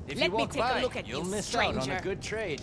If Let you me walk take a by, look at you'll you, miss out on a stranger. good trade.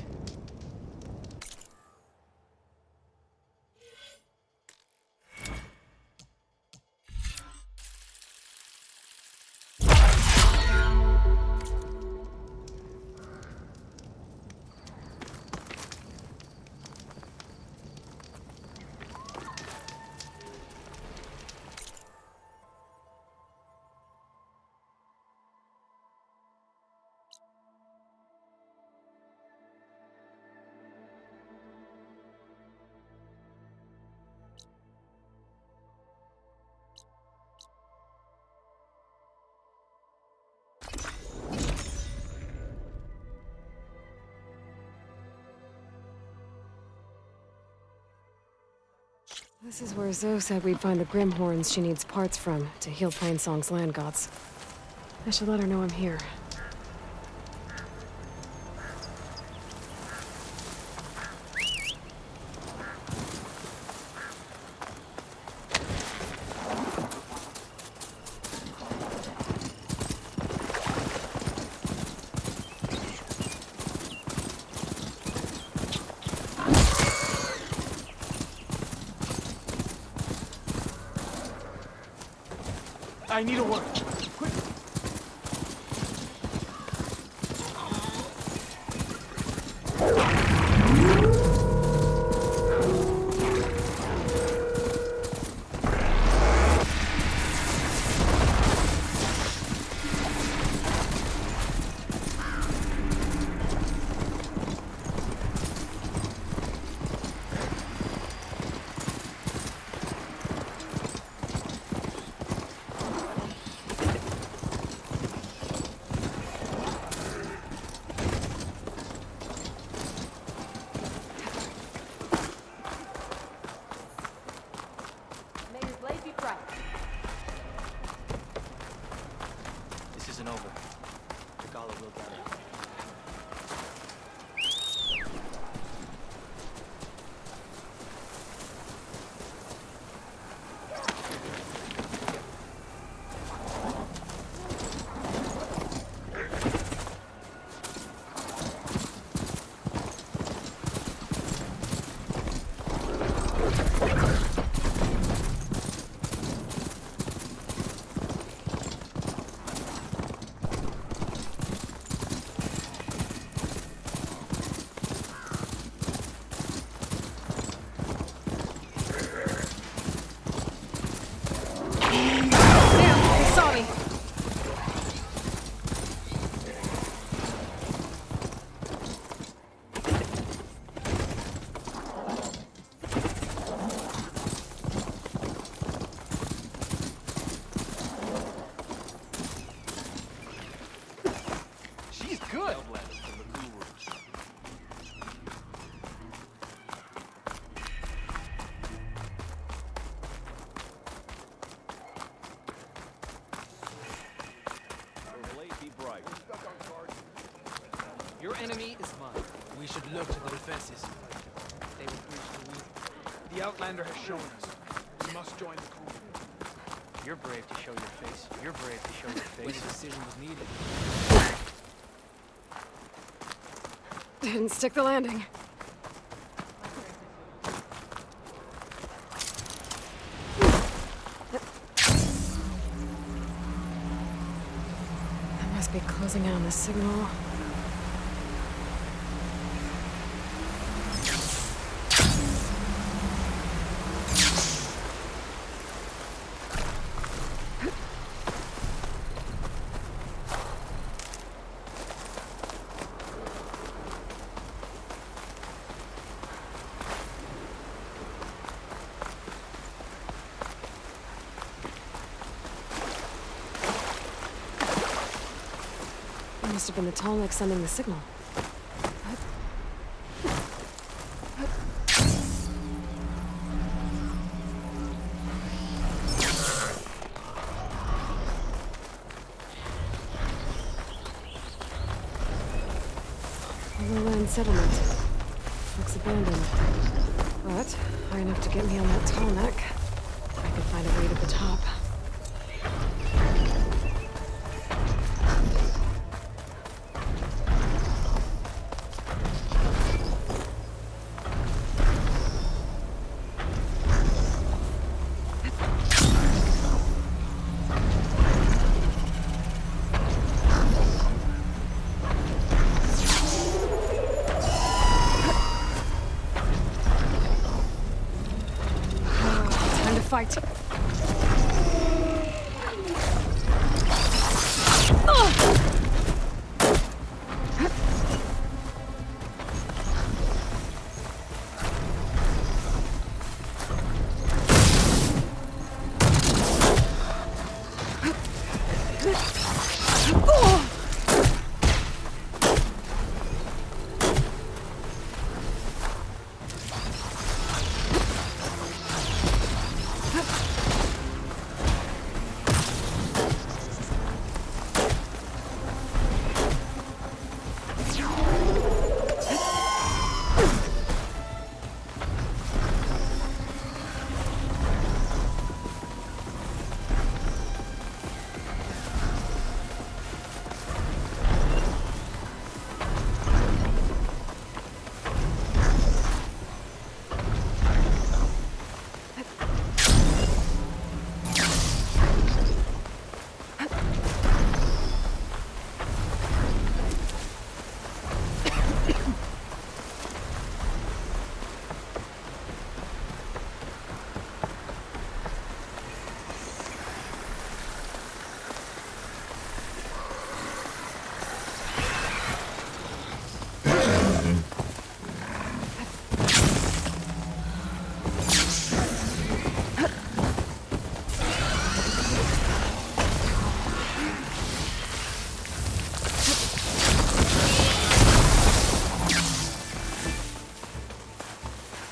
This is where Zoe said we'd find the Grimhorns she needs parts from to heal Plainsong's land gods. I should let her know I'm here. I need a word. Quick. This isn't over. The gala will gather. Good. Your enemy is mine. We should look to the defenses. They will breach the weak. The Outlander has shown us. We must join the crew. You're brave to show your face. You're brave to show your When face. a decision was needed. Didn't stick the landing. That must be closing in on the signal. Must have been the Tallneck sending the signal. A low-land settlement. Looks abandoned. But high enough to get me on that Tallneck. I could find a way to the top. fight.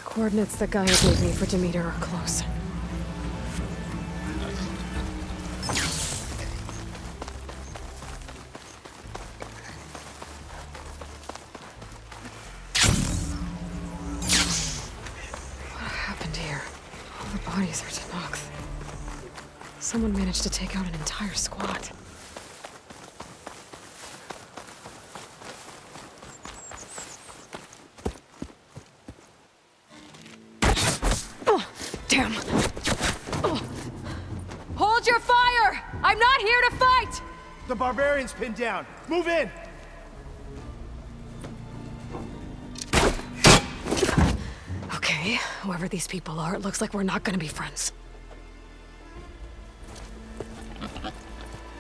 Coordinates that Gaia gave me for Demeter are close. What happened here? All the bodies are Tanox. Someone managed to take out an entire squad. Damn. Oh. Hold your fire! I'm not here to fight! The barbarian's pinned down. Move in! Okay, whoever these people are, it looks like we're not gonna be friends.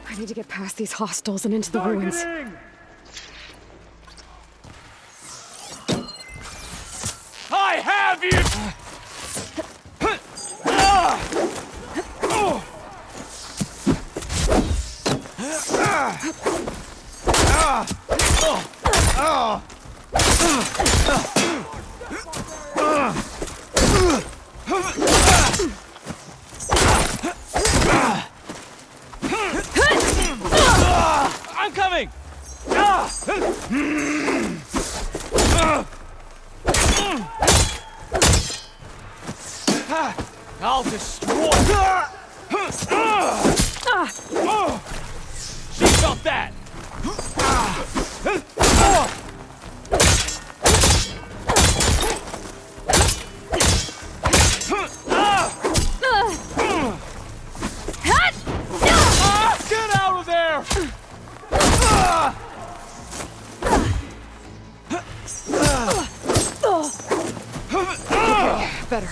I need to get past these hostiles and into the ruins. I have you! I'm coming! I'll destroy. She felt that. Get out of there! Okay, better.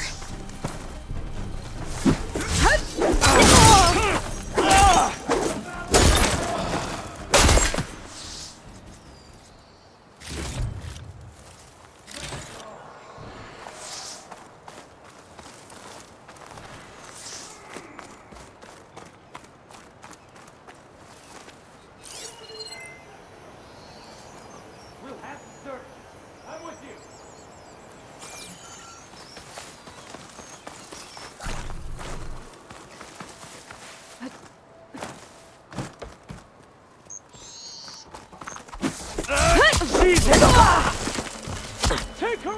We'll have to search. I'm with you. Take her!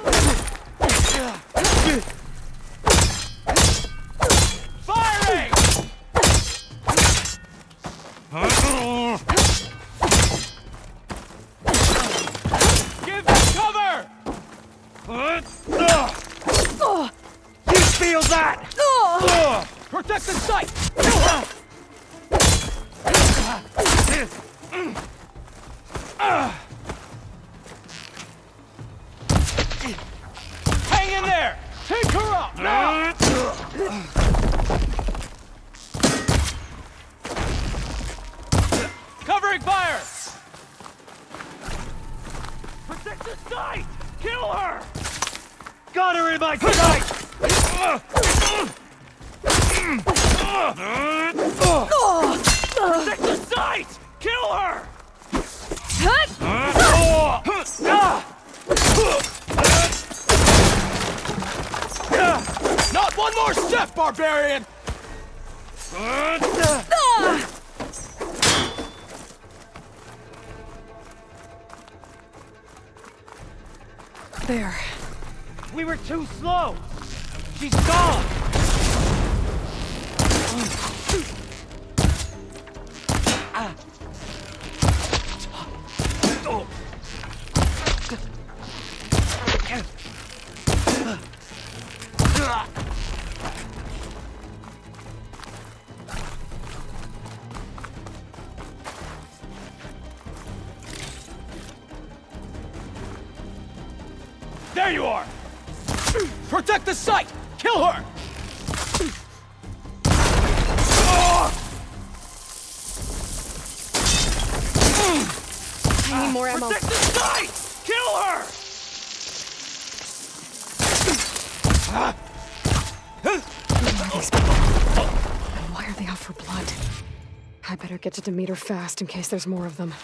Firing! Give them cover! You feel that? Protect the site! Hang in there! Take her up! Now! my sight! Protect the sight! Kill her! Not one more step, barbarian! There. We were too slow! She's gone! There you are! Protect the site! Kill her! I need more ammo. Protect the site! Kill her! These people. And why are they out for blood? I better get to Demeter fast in case there's more of them.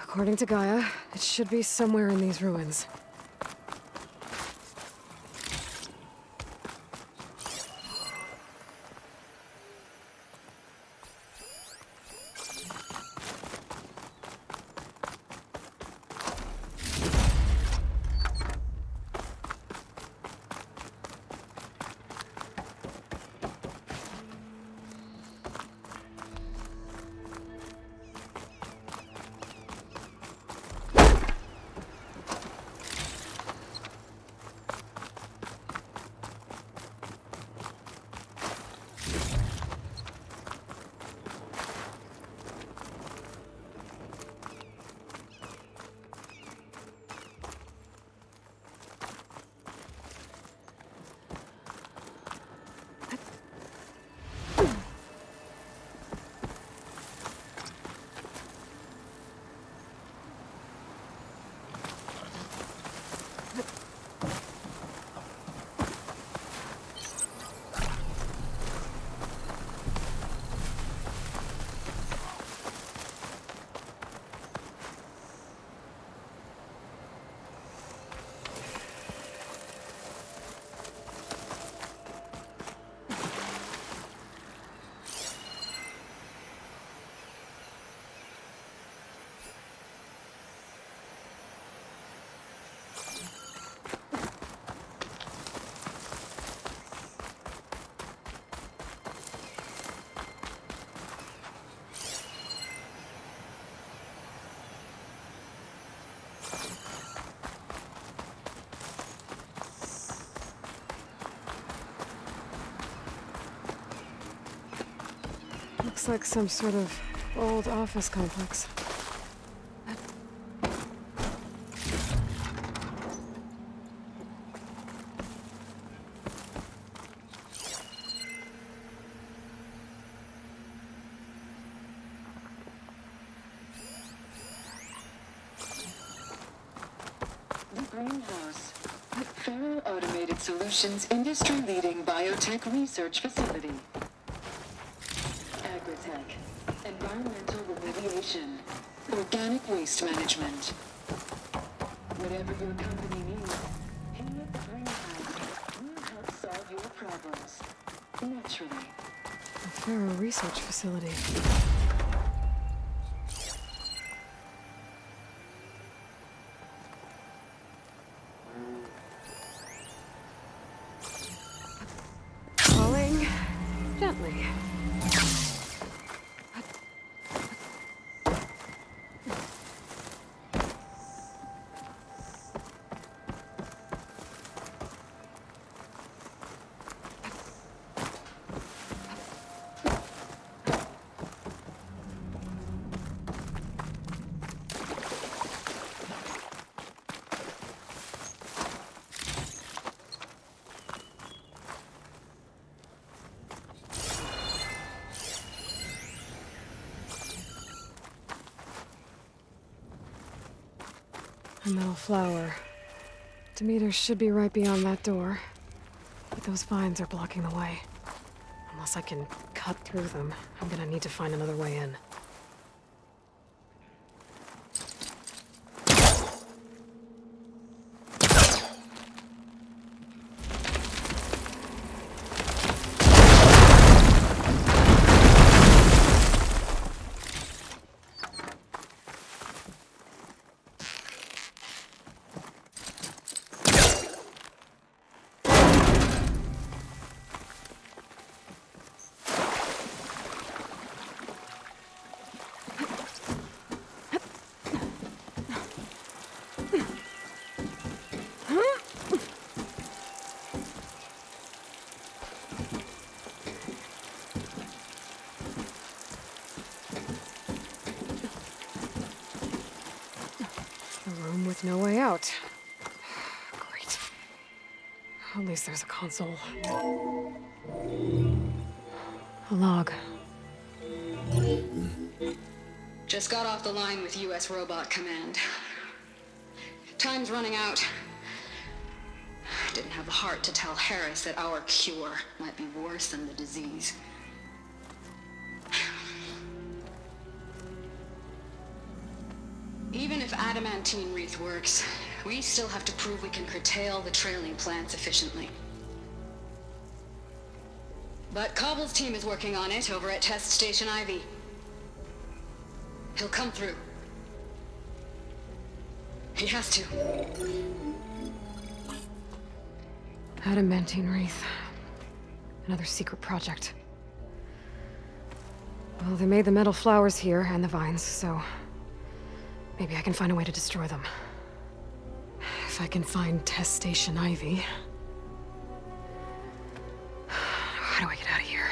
According to Gaia, it should be somewhere in these ruins. Looks like some sort of old office complex. The Greenhouse, Faro Automated Solutions industry-leading biotech research facility. Agritech, environmental remediation, organic waste management. Whatever your company needs, here at the Greenhouse, we'll help solve your problems. Naturally. A Faro research facility. Falling gently. A metal flower. Demeter should be right beyond that door. But those vines are blocking the way. Unless I can cut through them, I'm gonna need to find another way in. With no way out. Great. At least there's a console. A log. Just got off the line with U.S. Robot Command. Time's running out. Didn't have the heart to tell Harris that our cure might be worse than the disease. Even if adamantine wreath works, we still have to prove we can curtail the trailing plants efficiently. But Cobble's team is working on it over at Test Station Ivy. He'll come through. He has to. Adamantine wreath. Another secret project. Well, they made the metal flowers here and the vines, so maybe I can find a way to destroy them. If I can find Test Station Ivy. How do I get out of here?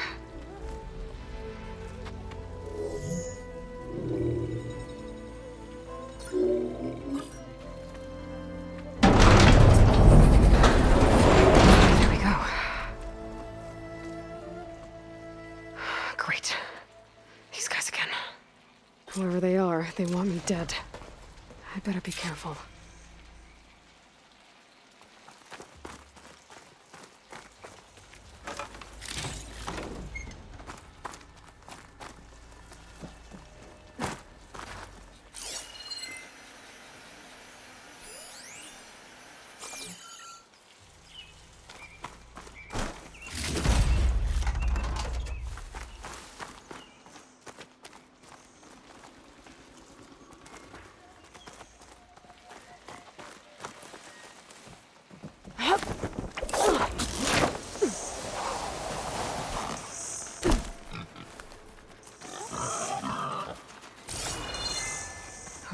There we go. Great. These guys again. Whoever they are, they want me dead. I better be careful.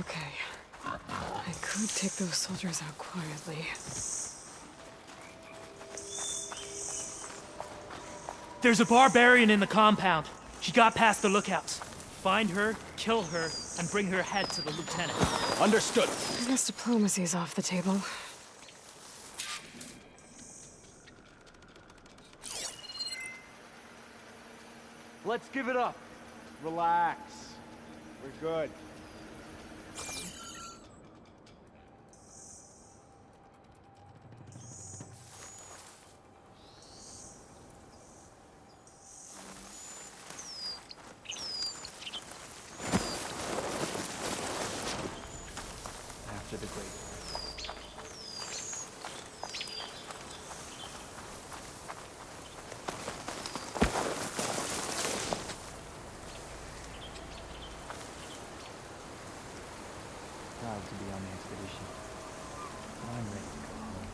Okay. I could take those soldiers out quietly. There's a barbarian in the compound. She got past the lookouts. Find her, kill her, and bring her head to the lieutenant. Understood. I guess diplomacy's off the table. Let's give it up. Relax. We're good. After the great. Proud to be on the expedition. I'm ready to go home.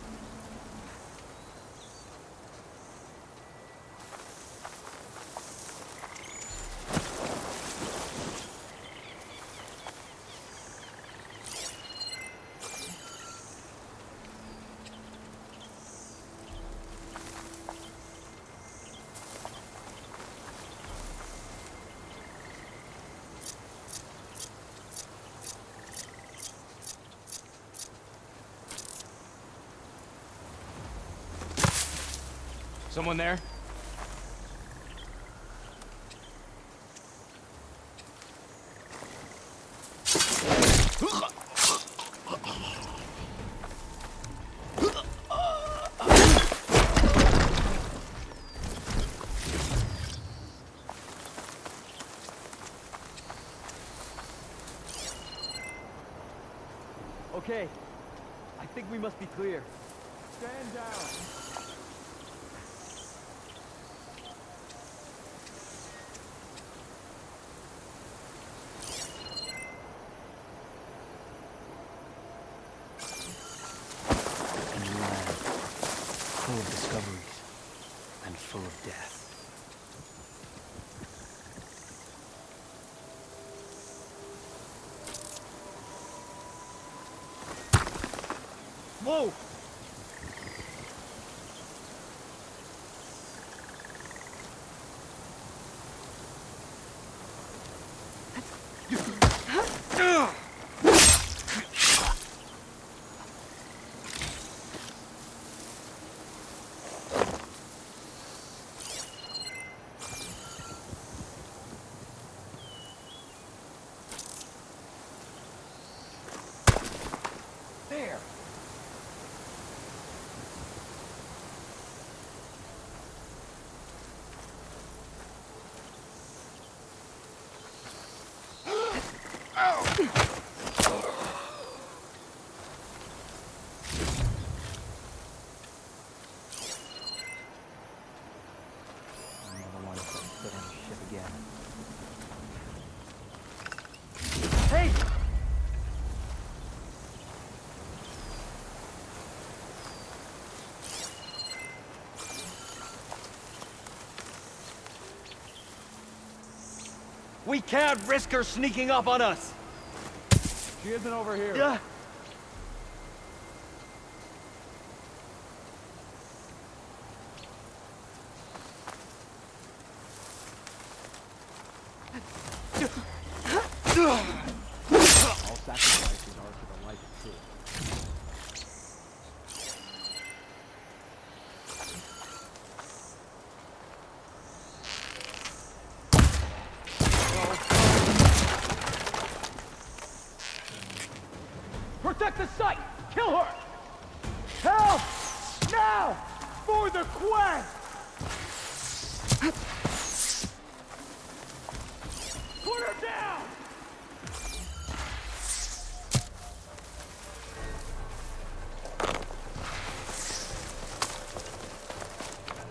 Someone there? Okay. I think we must be clear. Stand down. A new land, full of discoveries and full of death. Whoa! There! Another one set foot on the ship again. Hey! We can't risk her sneaking up on us! She isn't over here. Yeah. All sacrifices are for the light of truth. Protect the site! Kill her! Help! Now! For the quest! Put her down!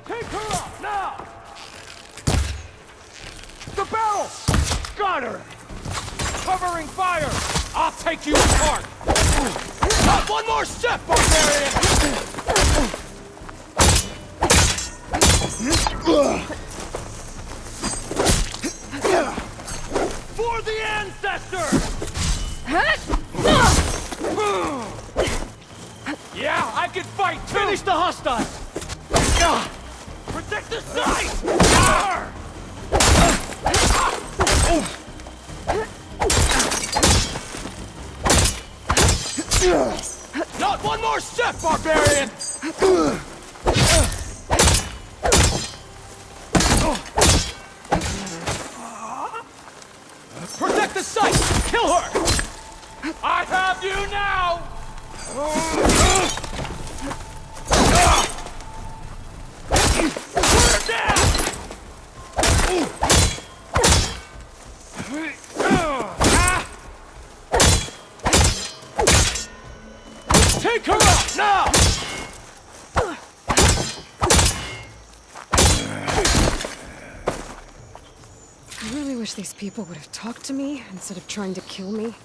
Take her up, now! The barrel! Got her! Covering fire! I'll take you apart! Not one more step, barbarian! For the ancestors! Yeah, I can fight too! Finish the hostile! Protect the site! Not one more step, barbarian! Protect the site! Kill her! I have you now! Put her down! Take her out now! I really wish these people would have talked to me instead of trying to kill me.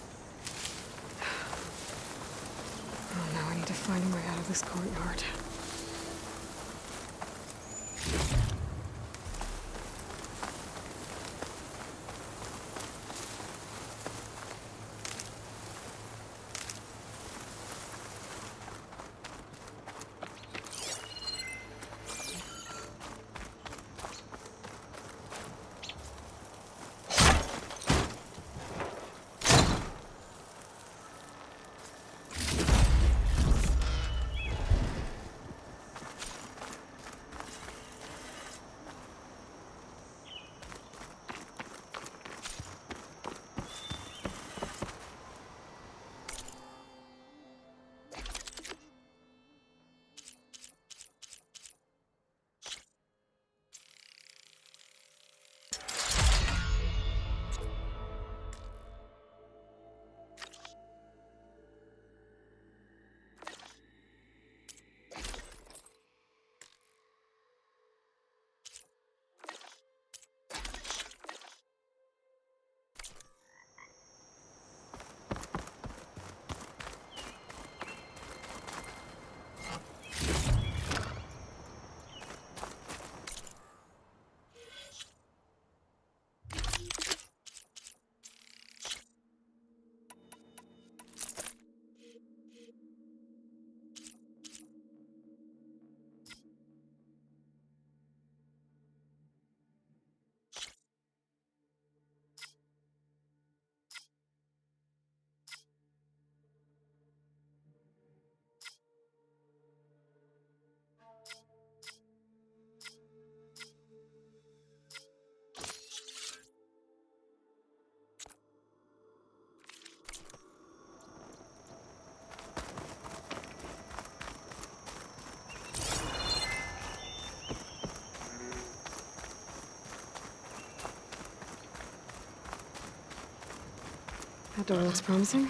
Oh, now I need to find a way out of this courtyard. That door looks promising.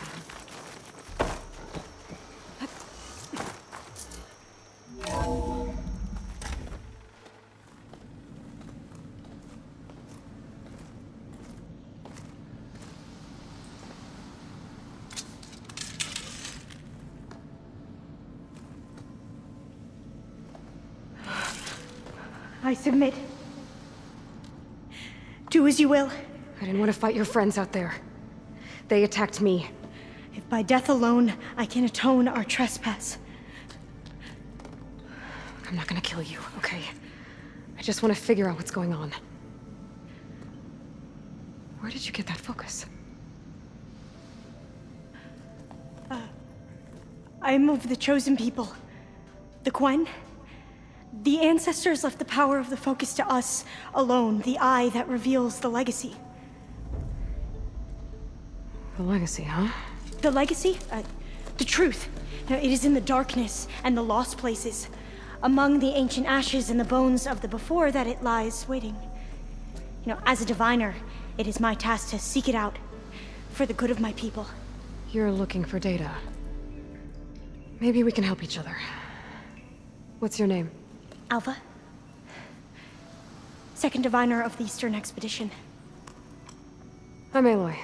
I submit. Do as you will. I didn't want to fight your friends out there. They attacked me. If by death alone I can atone our trespass. I'm not gonna kill you, okay? I just want to figure out what's going on. Where did you get that focus? I'm of the chosen people. The Quen. The ancestors left the power of the focus to us alone, the eye that reveals the legacy. The legacy, huh? The legacy? The truth. Now, it is in the darkness and the lost places, among the ancient ashes and the bones of the before that it lies waiting. You know, as a diviner, it is my task to seek it out for the good of my people. You're looking for data. Maybe we can help each other. What's your name? Alva? Second diviner of the Eastern Expedition. I'm Aloy.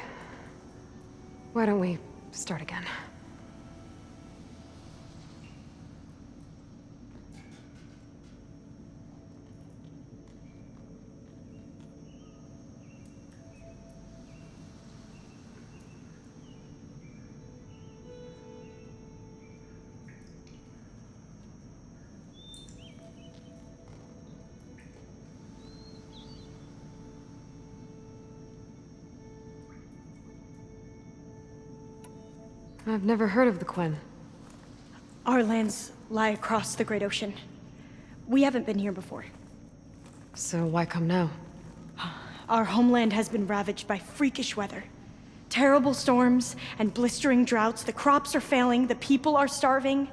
Why don't we start again? I've never heard of the Quen. Our lands lie across the Great Ocean. We haven't been here before. So why come now? Our homeland has been ravaged by freakish weather. Terrible storms and blistering droughts. The crops are failing, the people are starving.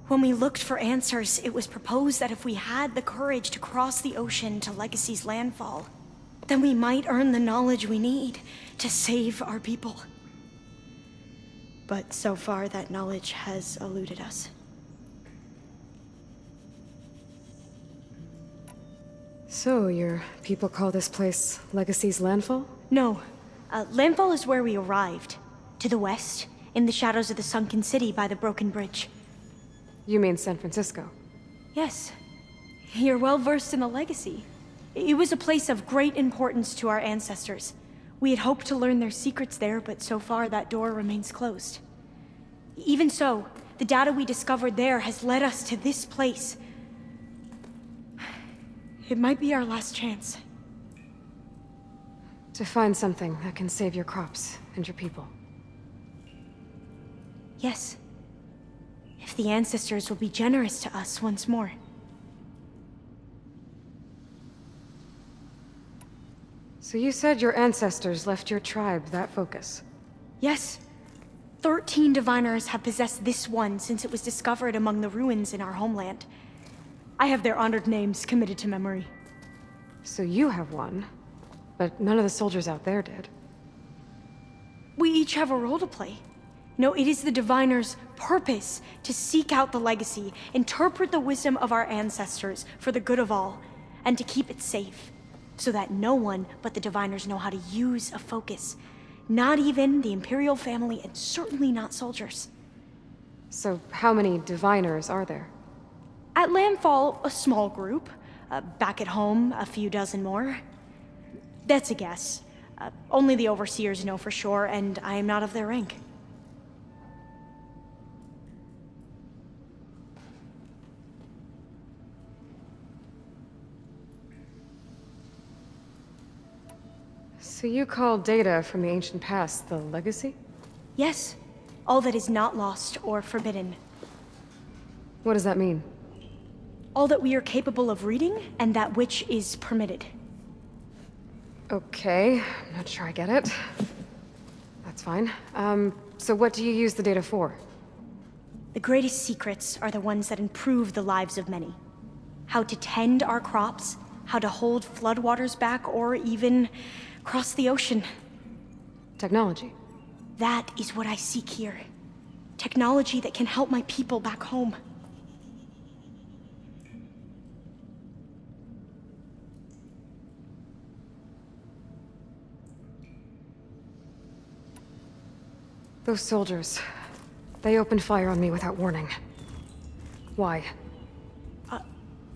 When we looked for answers, it was proposed that if we had the courage to cross the ocean to Legacy's landfall, then we might earn the knowledge we need to save our people. But so far, that knowledge has eluded us. So, your people call this place Legacy's landfall? No. Landfall is where we arrived. To the west, in the shadows of the sunken city by the broken bridge. You mean San Francisco? Yes. You're well versed in the Legacy. It was a place of great importance to our ancestors. We had hoped to learn their secrets there, but so far that door remains closed. Even so, the data we discovered there has led us to this place. It might be our last chance. To find something that can save your crops and your people. Yes. If the ancestors will be generous to us once more. So you said your ancestors left your tribe that focus? Yes. 13 diviners have possessed this one since it was discovered among the ruins in our homeland. I have their honored names committed to memory. So you have one, but none of the soldiers out there did. We each have a role to play. No, it is the diviner's purpose to seek out the legacy, interpret the wisdom of our ancestors for the good of all, and to keep it safe, so that no one but the diviners know how to use a focus. Not even the Imperial family, and certainly not soldiers. So how many diviners are there? At landfall, a small group. Back at home, a few dozen more. That's a guess. Only the overseers know for sure, and I am not of their rank. So you call data from the ancient past the legacy? Yes. All that is not lost or forbidden. What does that mean? All that we are capable of reading, and that which is permitted. Okay, I'm not sure I get it. That's fine. So what do you use the data for? The greatest secrets are the ones that improve the lives of many. How to tend our crops, how to hold floodwaters back, or even cross the ocean. Technology. That is what I seek here. Technology that can help my people back home. Those soldiers, they opened fire on me without warning. Why?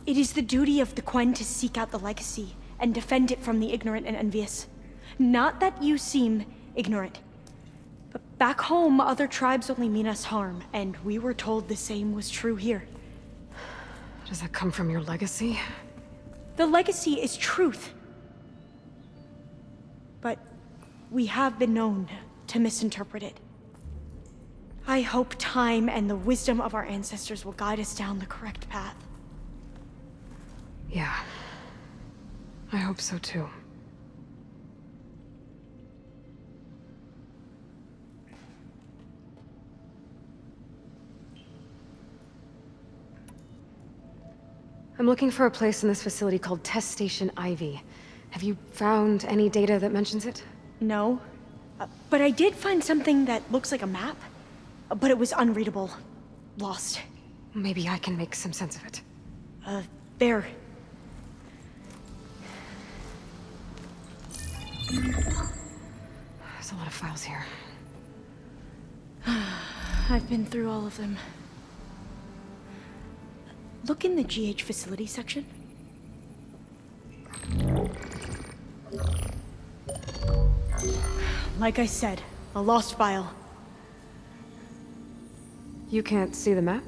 It is the duty of the Quen to seek out the legacy and defend it from the ignorant and envious. Not that you seem ignorant. But back home, other tribes only mean us harm, and we were told the same was true here. Does that come from your legacy? The legacy is truth. But we have been known to misinterpret it. I hope time and the wisdom of our ancestors will guide us down the correct path. Yeah. I hope so too. I'm looking for a place in this facility called Test Station Ivy. Have you found any data that mentions it? No. But I did find something that looks like a map. But it was unreadable. Lost. Maybe I can make some sense of it. There. There's a lot of files here. I've been through all of them. Look in the GH facility section. Like I said, a lost file. You can't see the map?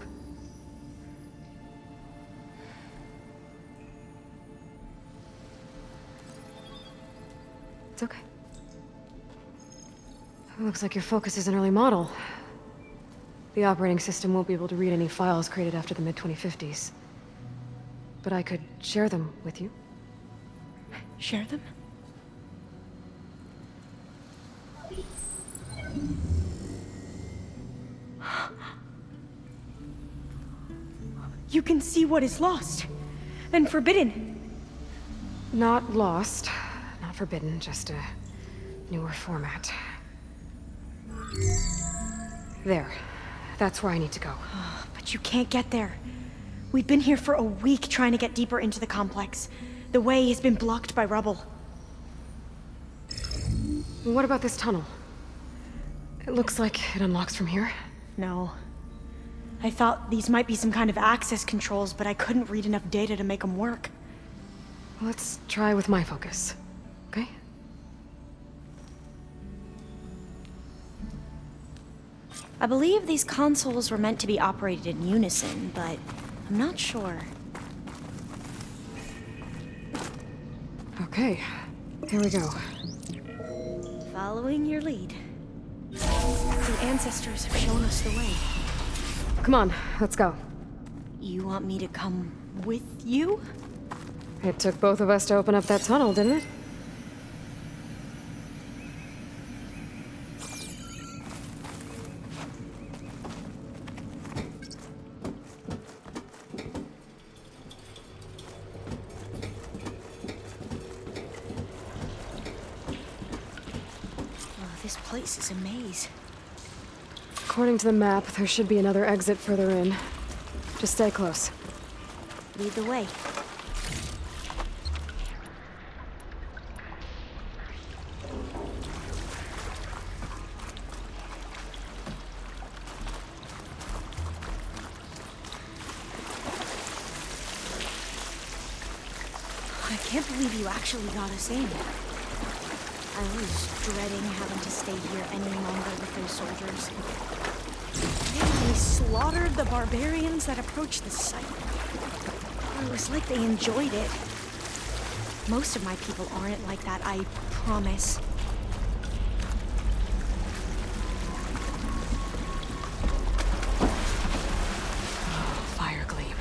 It's okay. It looks like your focus is an early model. The operating system won't be able to read any files created after the mid-2050s. But I could share them with you. Share them? You can see what is lost and forbidden. Not lost, not forbidden, just a newer format. There. That's where I need to go. But you can't get there. We've been here for a week trying to get deeper into the complex. The way has been blocked by rubble. What about this tunnel? It looks like it unlocks from here. No. I thought these might be some kind of access controls, but I couldn't read enough data to make them work. Let's try with my focus, okay? I believe these consoles were meant to be operated in unison, but I'm not sure. Okay, here we go. Following your lead. The ancestors have shown us the way. Come on, let's go. You want me to come with you? It took both of us to open up that tunnel, didn't it? This place is a maze. According to the map, there should be another exit further in. Just stay close. Lead the way. I can't believe you actually got us in. I was dreading having to stay here any longer with those soldiers. They slaughtered the barbarians that approached the site. It was like they enjoyed it. Most of my people aren't like that, I promise. Fire gleam.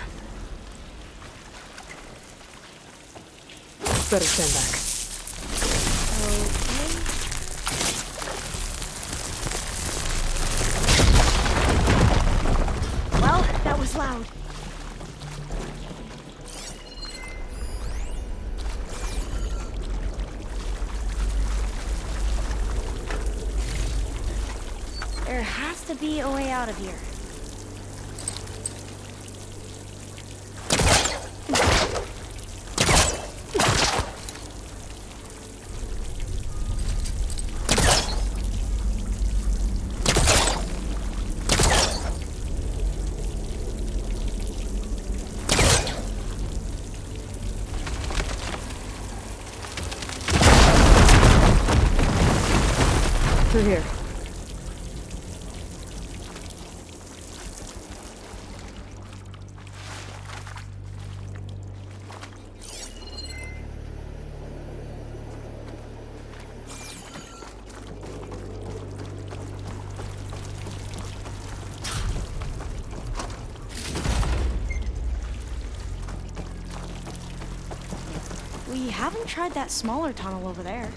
Better stand back. Well, that was loud. There has to be a way out of here. Through here. We haven't tried that smaller tunnel over there.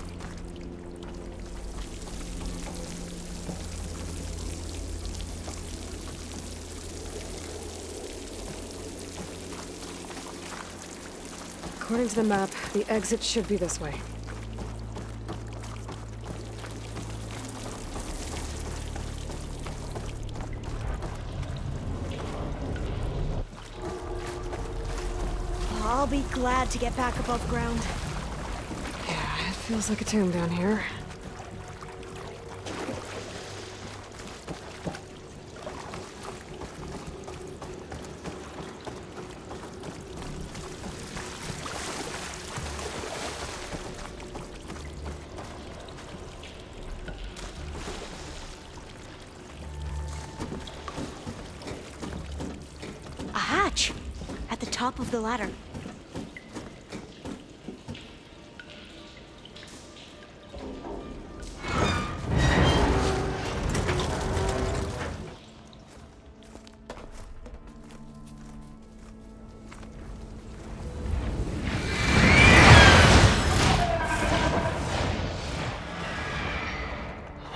According to the map, the exit should be this way. I'll be glad to get back above ground. Yeah, it feels like a tomb down here. A hatch! At the top of the ladder.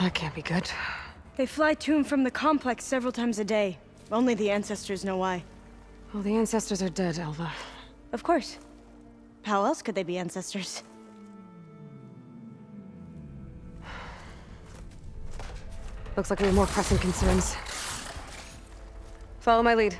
That can't be good. They fly to and from the complex several times a day. Only the ancestors know why. Well, the ancestors are dead, Elva. Of course. How else could they be ancestors? Looks like we have more pressing concerns. Follow my lead.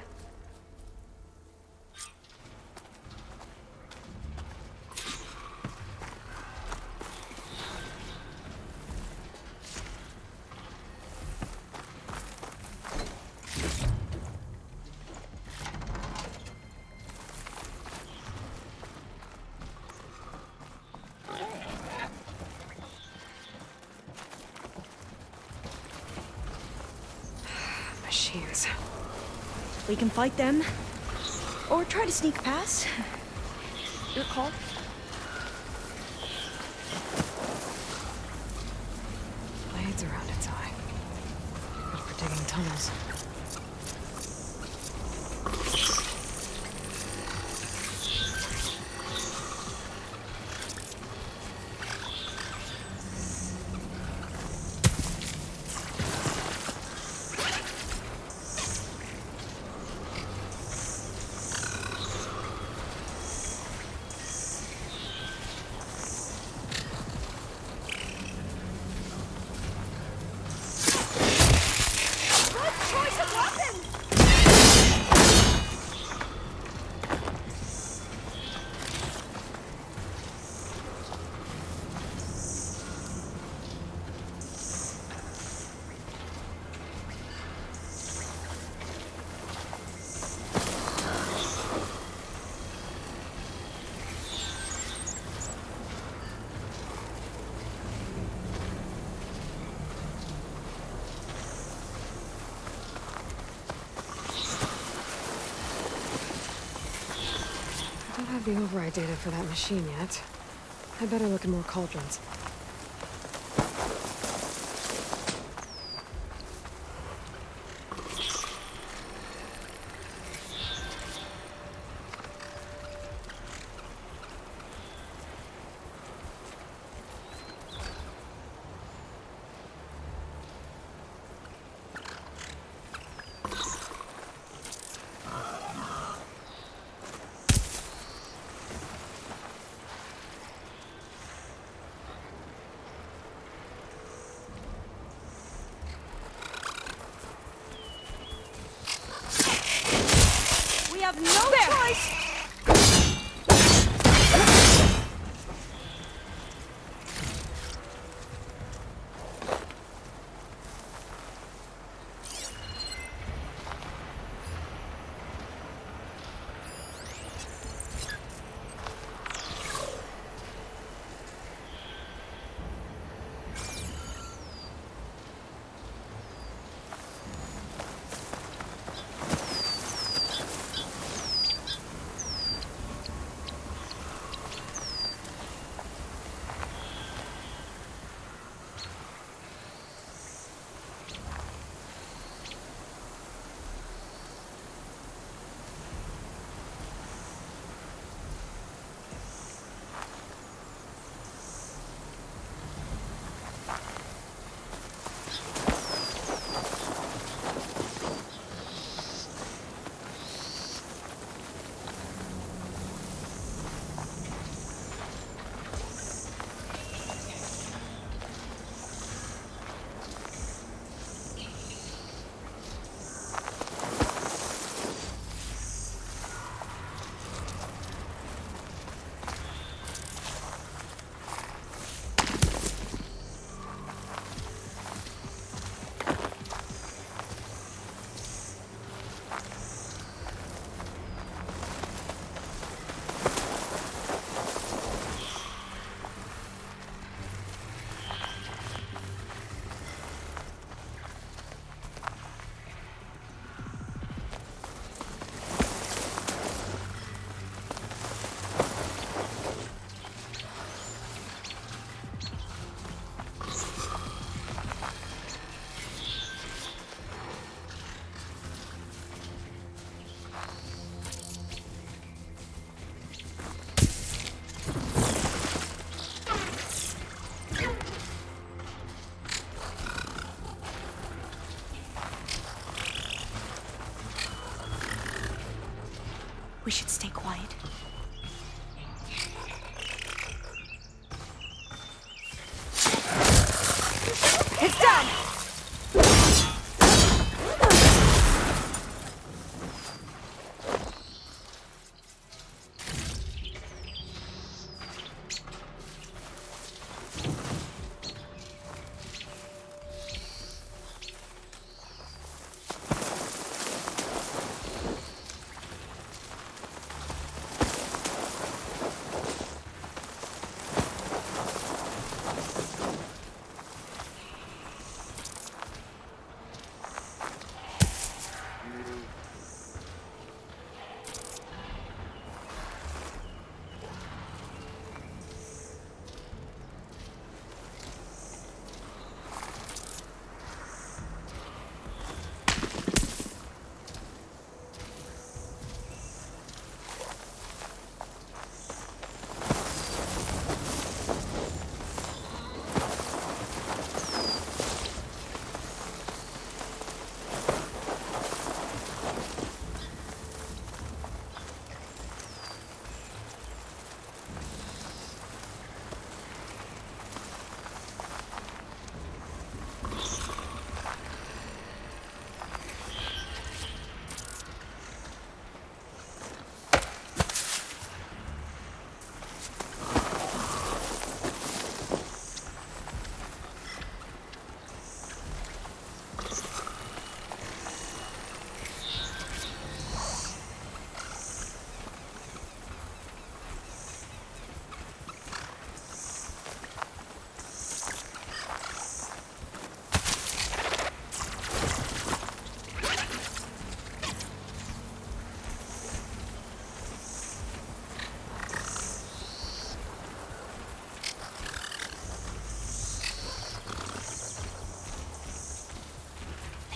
Machines. We can fight them, or try to sneak past. Your call. Blades around its eye. Good for digging tunnels. I don't have the override data for that machine yet. I better look at more cauldrons. We should stay quiet. It's done!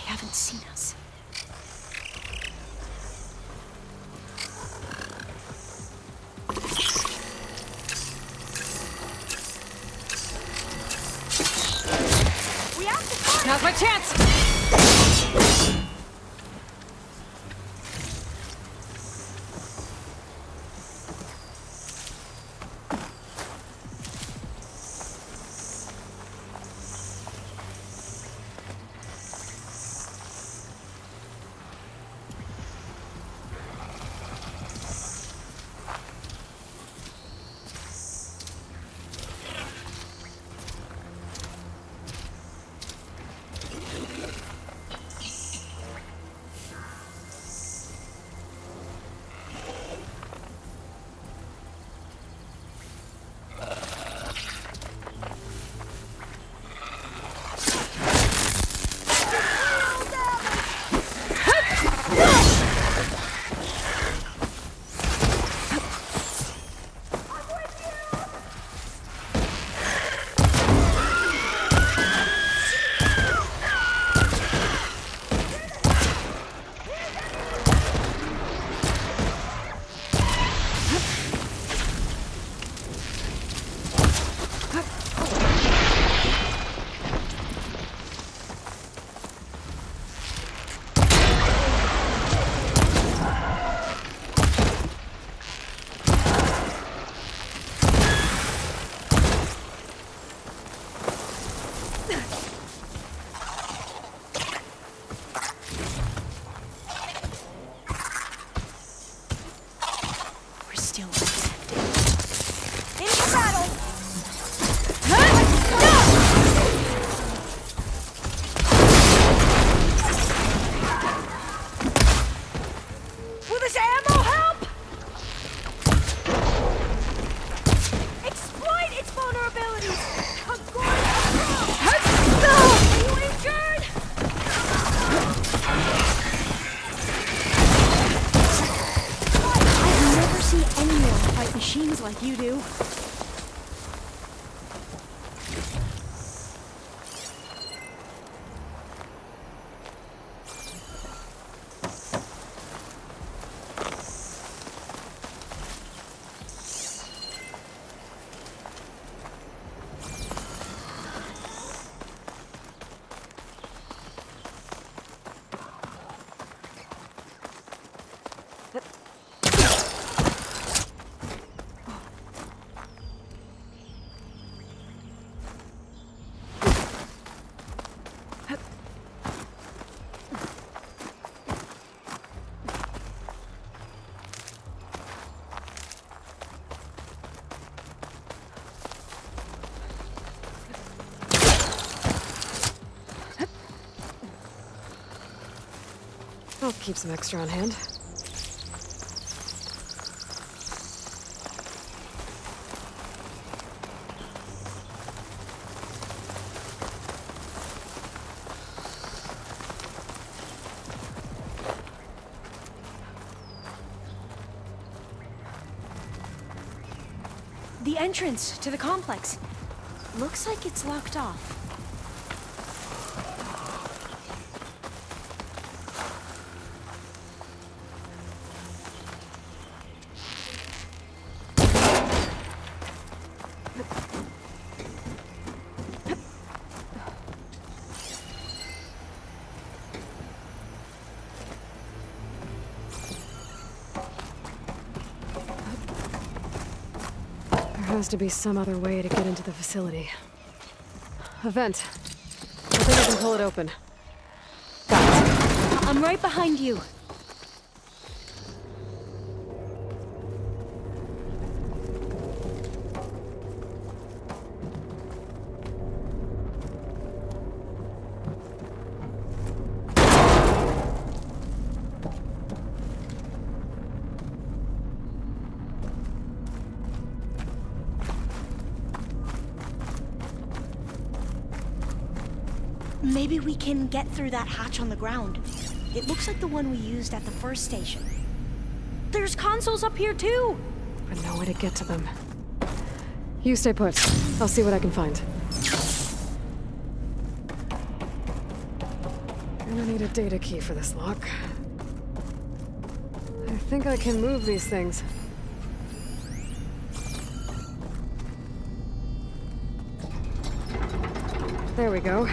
Haven't seen us. We have to find. Now's my chance. I'll keep some extra on hand. The entrance to the complex. Looks like it's locked off. There has to be some other way to get into the facility. A vent. I think I can pull it open. Got it. I'm right behind you. Maybe we can get through that hatch on the ground. It looks like the one we used at the first station. There's consoles up here too! But no way to get to them. You stay put. I'll see what I can find. Gonna need a data key for this lock. I think I can move these things. There we go.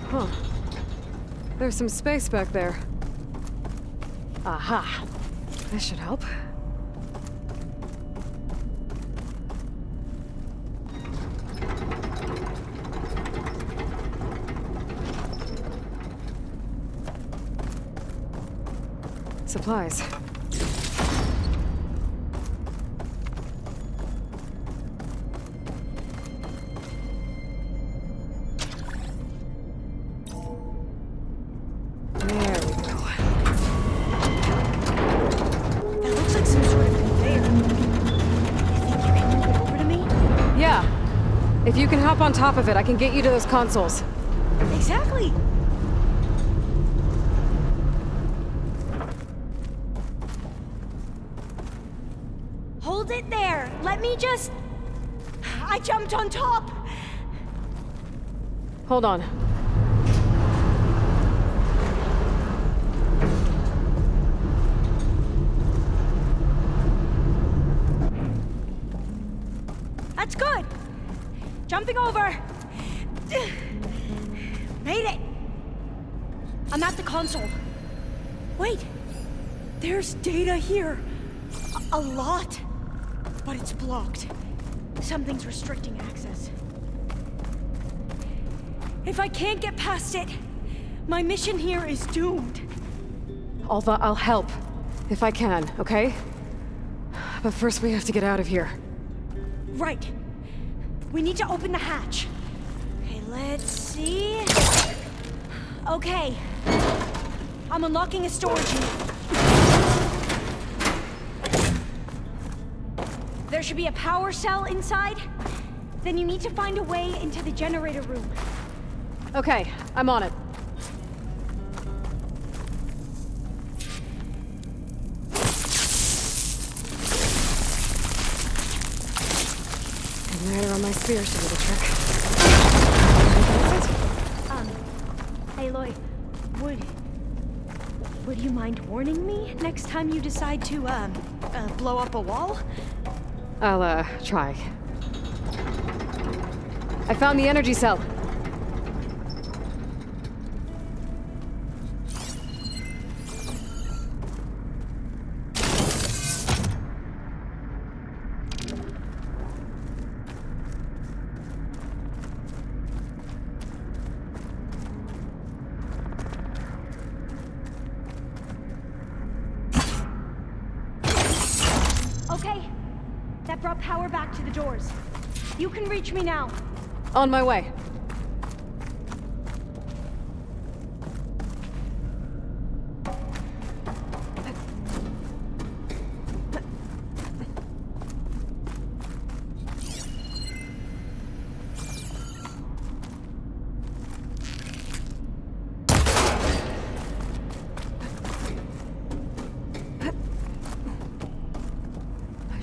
Huh. There's some space back there. Aha. This should help. Supplies. If you can hop on top of it, I can get you to those consoles. Exactly! Hold it there! Let me just... I jumped on top! Hold on. That's good! Jumping over! Made it! I'm at the console. Wait! There's data here. A lot. But it's blocked. Something's restricting access. If I can't get past it, my mission here is doomed. Alva, I'll help. If I can, okay? But first we have to get out of here. Right. We need to open the hatch. Okay, let's see... Okay. I'm unlocking a storage unit. There should be a power cell inside. Then you need to find a way into the generator room. Okay, I'm on it. There on my spear should do the trick. Hey Aloy, would you mind warning me next time you decide to, blow up a wall? I'll, try. I found the energy cell. Okay, that brought power back to the doors. You can reach me now. On my way.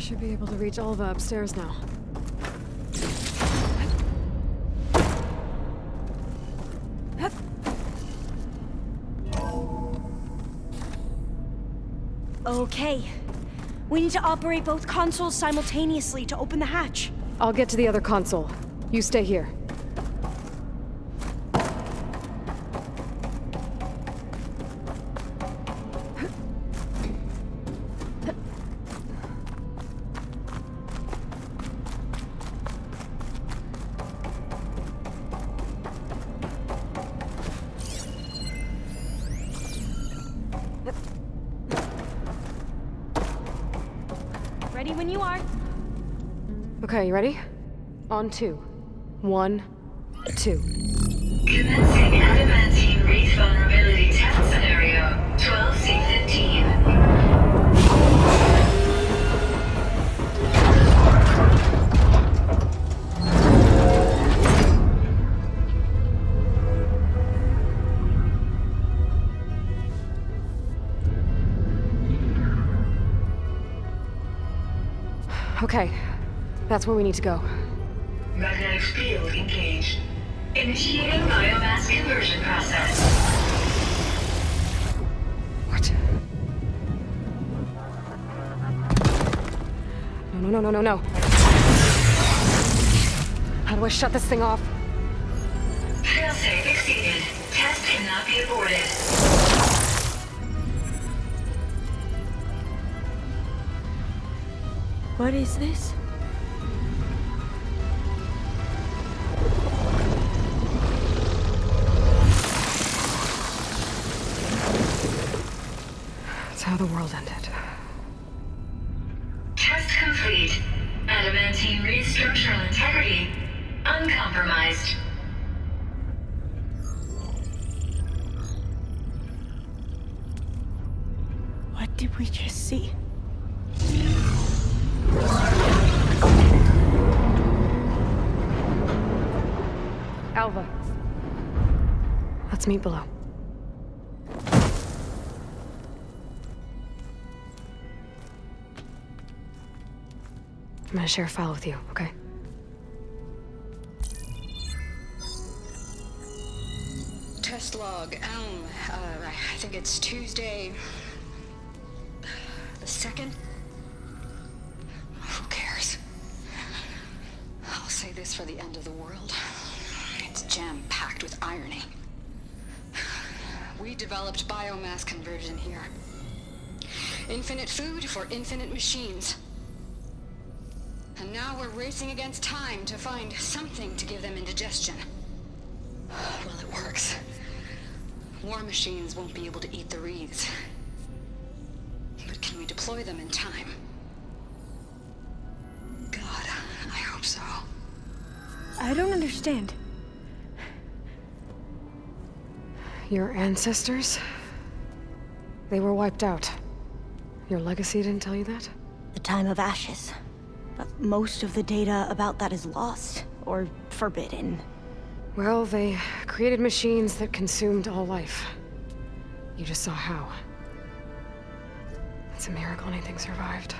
Should be able to reach Alva upstairs now. Okay. We need to operate both consoles simultaneously to open the hatch. I'll get to the other console. You stay here. Ready when you are. Okay, you ready? On 2. 1, 2. Commencing adamantine wreath vulnerability test scenario 12C15. Okay, that's where we need to go. Magnetic field engaged. Initiating biomass conversion process. What? No. How do I shut this thing off? Failsafe exceeded. Test cannot be aborted. What is this? That's how the world ended. Test complete. Adamantine wreath structural integrity uncompromised. What did we just see? Alva. Let's meet below. I'm gonna share a file with you, okay? Test log, I think it's Tuesday the 2nd? Who cares? I'll say this for the end of the world. It's jam-packed with irony. We developed biomass conversion here. Infinite food for infinite machines. And now we're racing against time to find something to give them indigestion. Well, it works. War machines won't be able to eat the wreaths. But can we deploy them in time? God, I hope so. I don't understand. Your ancestors? They were wiped out. Your legacy didn't tell you that? The time of ashes. But most of the data about that is lost, or forbidden. Well, they created machines that consumed all life. You just saw how. It's a miracle anything survived.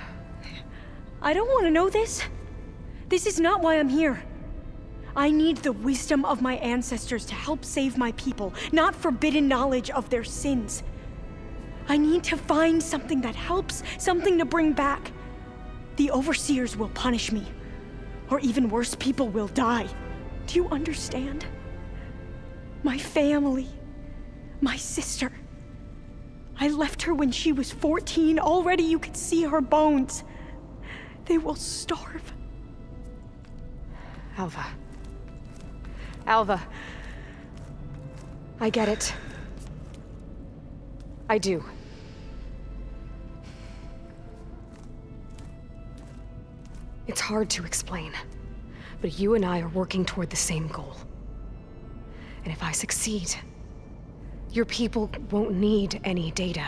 I don't want to know this. This is not why I'm here. I need the wisdom of my ancestors to help save my people, not forbidden knowledge of their sins. I need to find something that helps, something to bring back. The overseers will punish me. Or even worse, people will die. Do you understand? My family. My sister. I left her when she was 14. Already you could see her bones. They will starve. Alva. Alva. I get it. I do. It's hard to explain, but you and I are working toward the same goal. And if I succeed, your people won't need any data.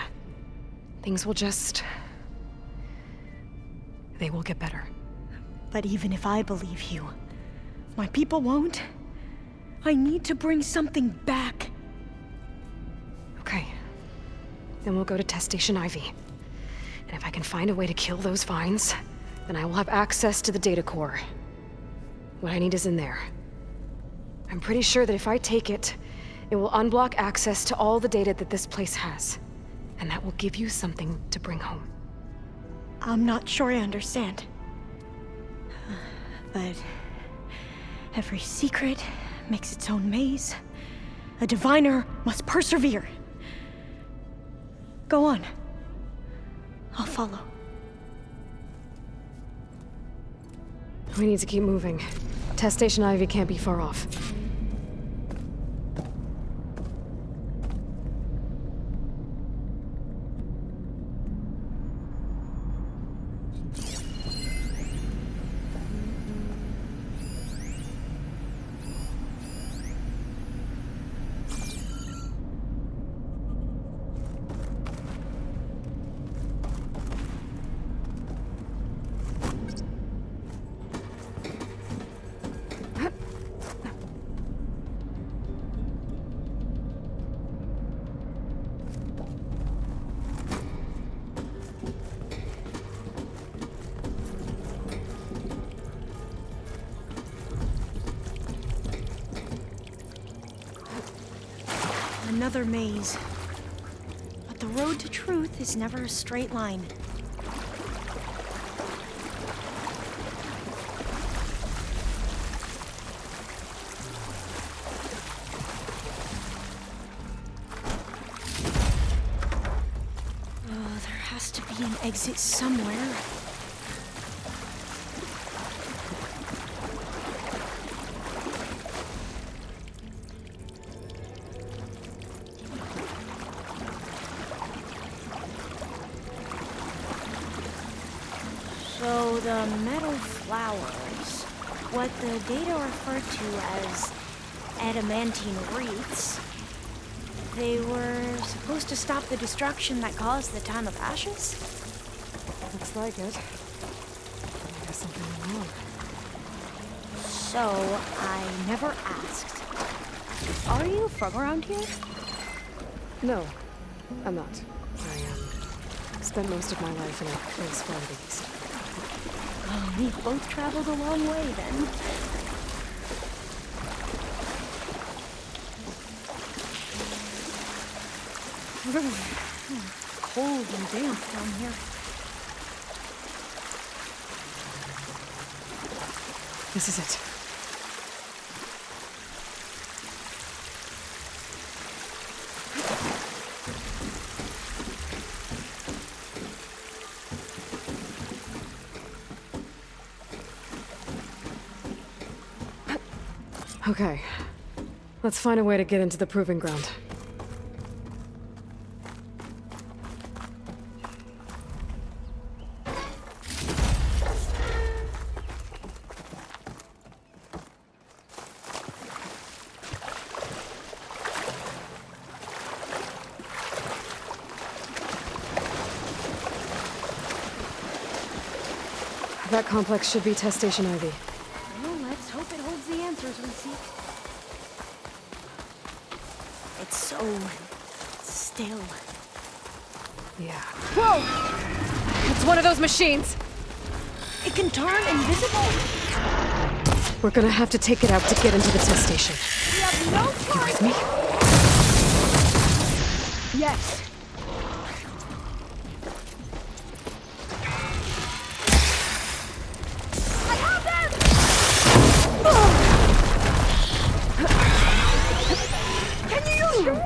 Things will just... they will get better. But even if I believe you, my people won't. I need to bring something back. Okay. Then we'll go to Test Station Ivy. And if I can find a way to kill those vines, then I will have access to the data core. What I need is in there. I'm pretty sure that if I take it, it will unblock access to all the data that this place has. And that will give you something to bring home. I'm not sure I understand. But every secret makes its own maze. A diviner must persevere. Go on. I'll follow. We need to keep moving. Test Station Ivy can't be far off. Another maze. But the road to truth is never a straight line. Oh, there has to be an exit somewhere. So the metal flowers, what the data referred to as adamantine wreaths, they were supposed to stop the destruction that caused the Time of Ashes? Looks like it. I guess something went wrong. So, I never asked. Are you from around here? No, I'm not. I spent most of my life in a place far to the east. Oh, we've both traveled a long way then. Cold and damp down here. This is it. Okay. Let's find a way to get into the proving ground. That complex should be Test Station Ivy. Well, let's hope it holds the answers we seek. It's so still. Yeah. Whoa! It's one of those machines! It can turn invisible. We're gonna have to take it out to get into the test station. We have no You time. with me? Yes. I have them! Can you use it?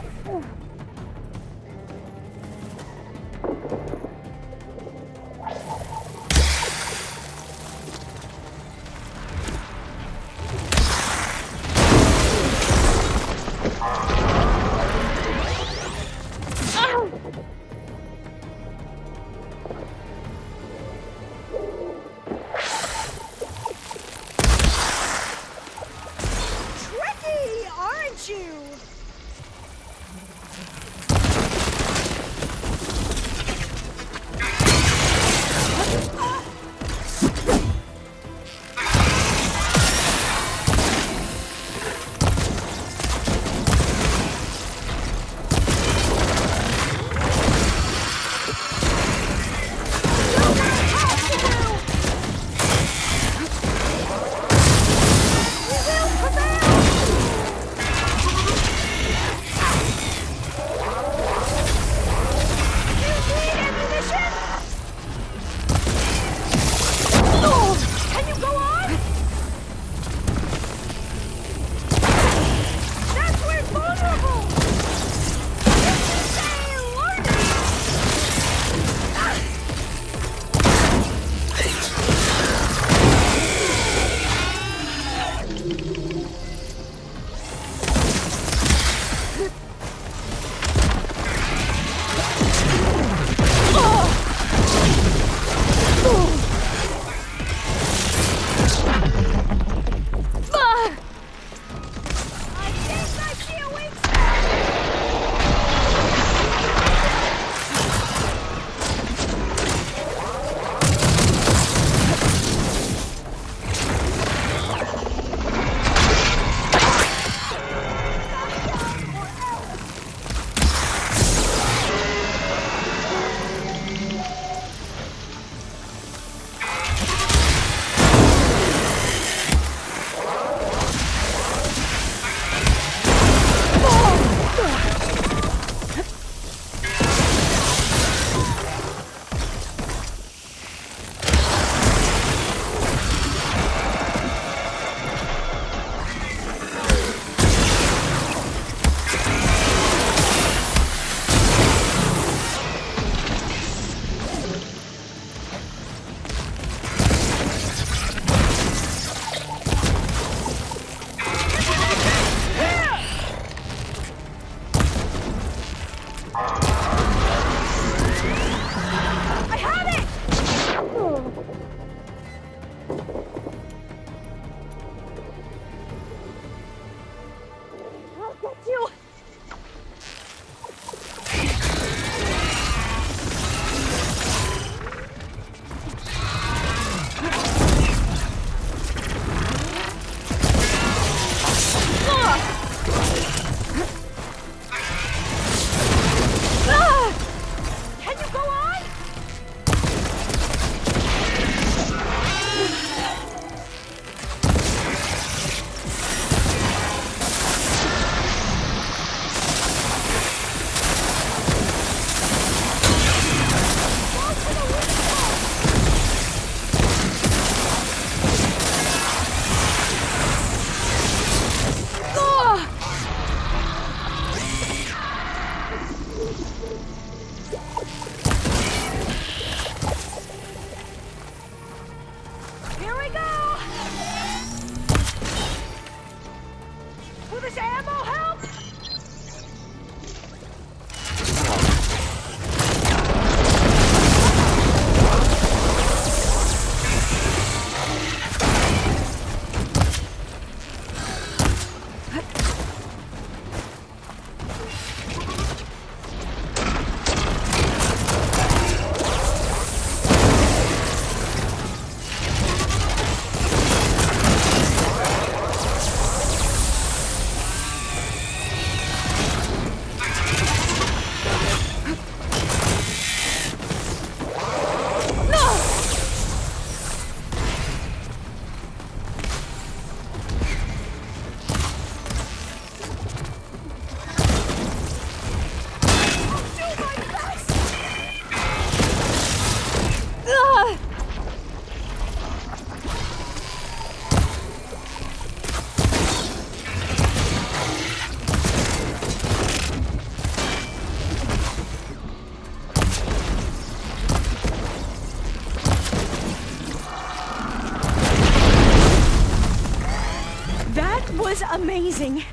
was amazing.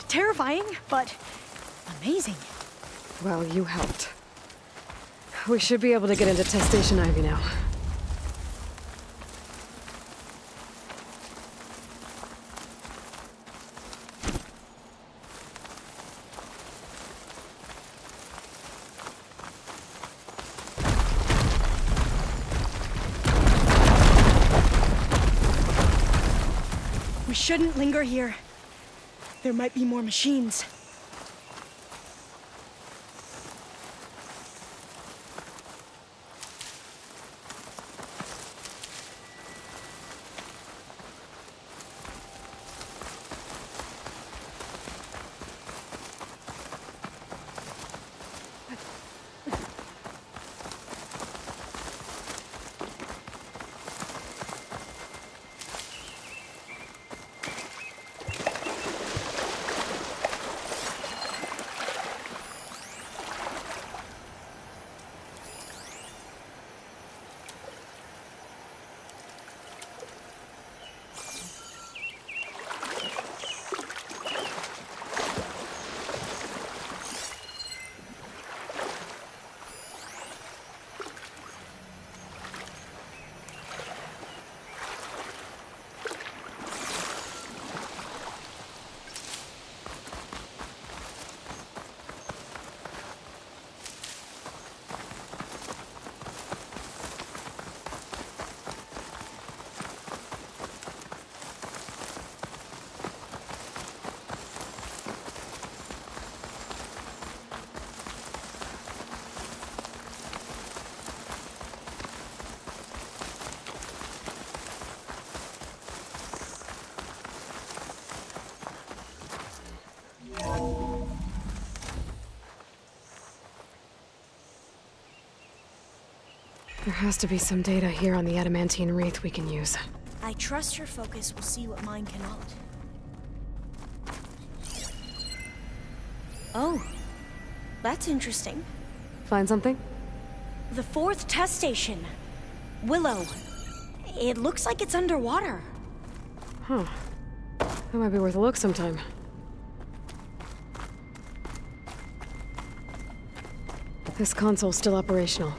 Terrifying, but amazing. Well, you helped. We should be able to get into Test Station Ivy now. We shouldn't linger here. There might be more machines. There has to be some data here on the adamantine wreath we can use. I trust your focus will see what mine cannot. Oh, that's interesting. Find something? The 4th test station. Willow. It looks like it's underwater. Huh. That might be worth a look sometime. This console's still operational.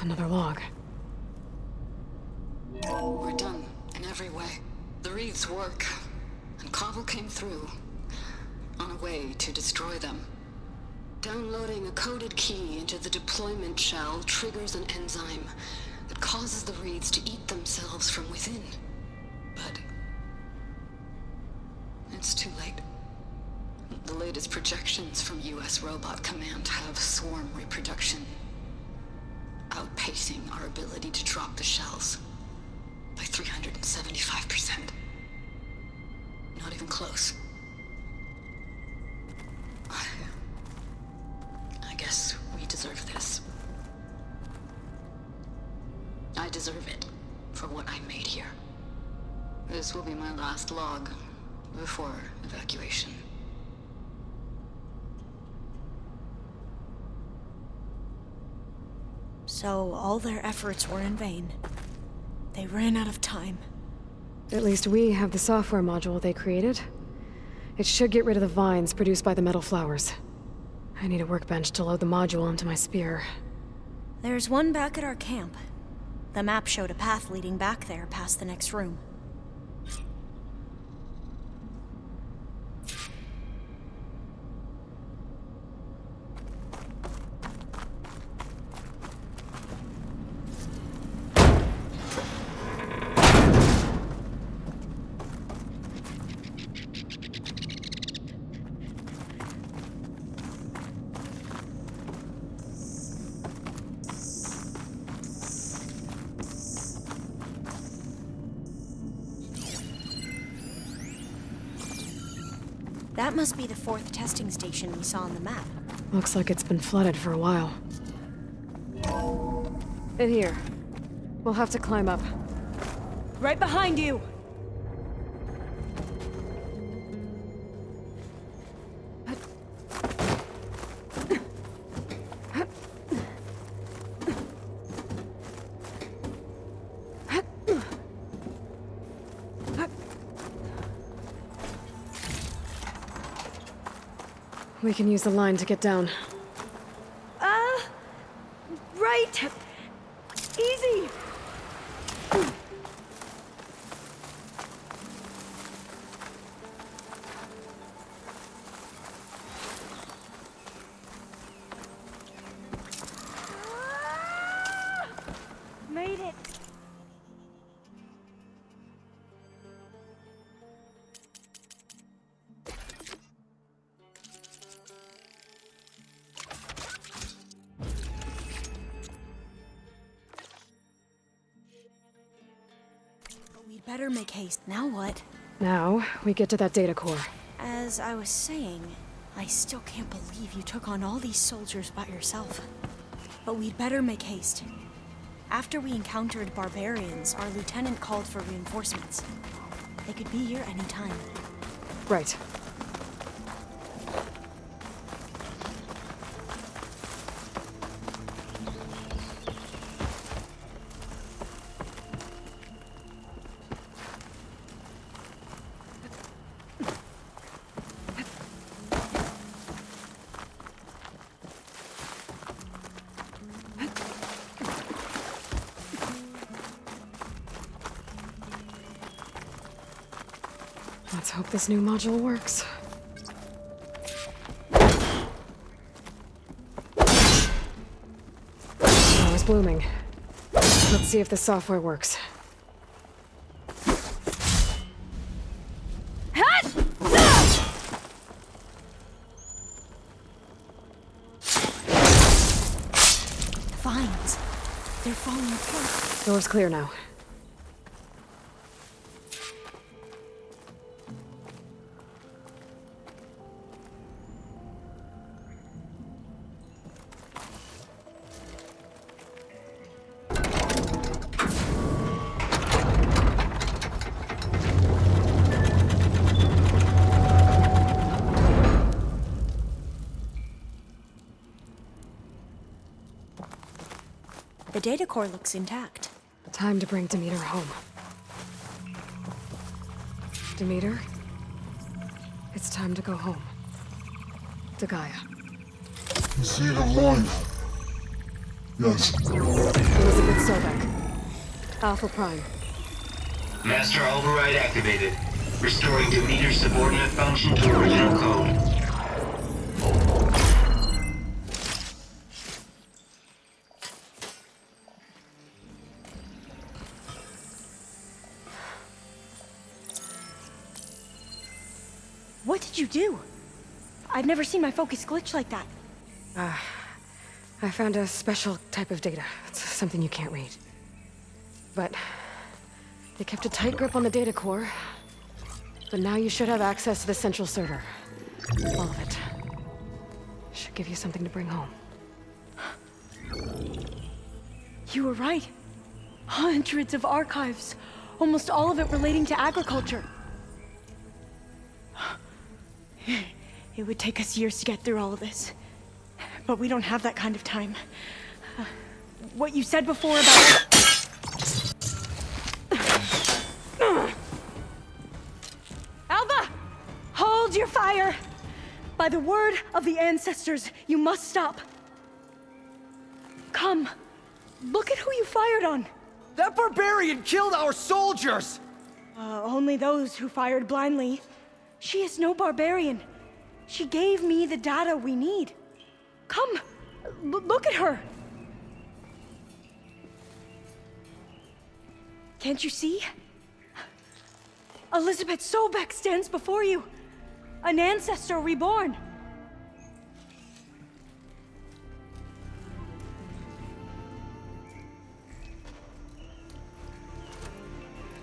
Another log. We're done, in every way. The wreaths work, and Cobble came through, on a way to destroy them. Downloading a coded key into the deployment shell triggers an enzyme that causes the wreaths to eat themselves from within. But it's too late. The latest projections from US Robot Command have swarm reproduction outpacing our ability to drop the shells by 375%. Not even close. I guess we deserve this. I deserve it for what I made here. This will be my last log before evacuation. So all their efforts were in vain. They ran out of time. At least we have the software module they created. It should get rid of the vines produced by the metal flowers. I need a workbench to load the module onto my spear. There's one back at our camp. The map showed a path leading back there past the next room. That must be the 4th testing station we saw on the map. Looks like it's been flooded for a while. In here. We'll have to climb up. Right behind you! We can use the line to get down. Right! Easy! Made it! We'd better make haste. Now what? Now, we get to that data core. As I was saying, I still can't believe you took on all these soldiers by yourself. But we'd better make haste. After we encountered barbarians, our lieutenant called for reinforcements. They could be here any time. Right. Let's hope this new module works. Flowers blooming. Let's see if the software works. They're falling apart. Door's clear now. The data core looks intact. Time to bring Demeter home. Demeter, it's time to go home. To Gaia. See the line. Yes. Elizabeth Sobek. Alpha Prime. Master override activated. Restoring Demeter's subordinate function to original code. What did you do? I've never seen my focus glitch like that. I found a special type of data. It's something you can't read. But they kept a tight grip on the data core. But now you should have access to the central server. All of it. Should give you something to bring home. You were right. Hundreds of archives. Almost all of it relating to agriculture. It would take us years to get through all of this. But we don't have that kind of time. What you said before about... Alba! Hold your fire! By the word of the ancestors, you must stop. Come. Look at who you fired on. That barbarian killed our soldiers! Only those who fired blindly. She is no barbarian. She gave me the data we need. Come, look at her. Can't you see? Elizabeth Sobek stands before you. An ancestor reborn.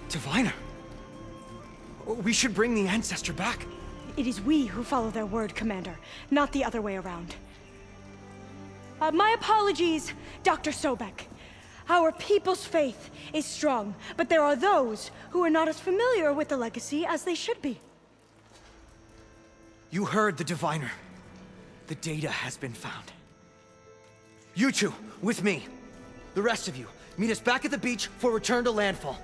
Diviner. We should bring the ancestor back. It is we who follow their word, Commander, not the other way around. My apologies, Dr. Sobek. Our people's faith is strong, but there are those who are not as familiar with the legacy as they should be. You heard the diviner. The data has been found. You two, with me. The rest of you, meet us back at the beach for return to landfall.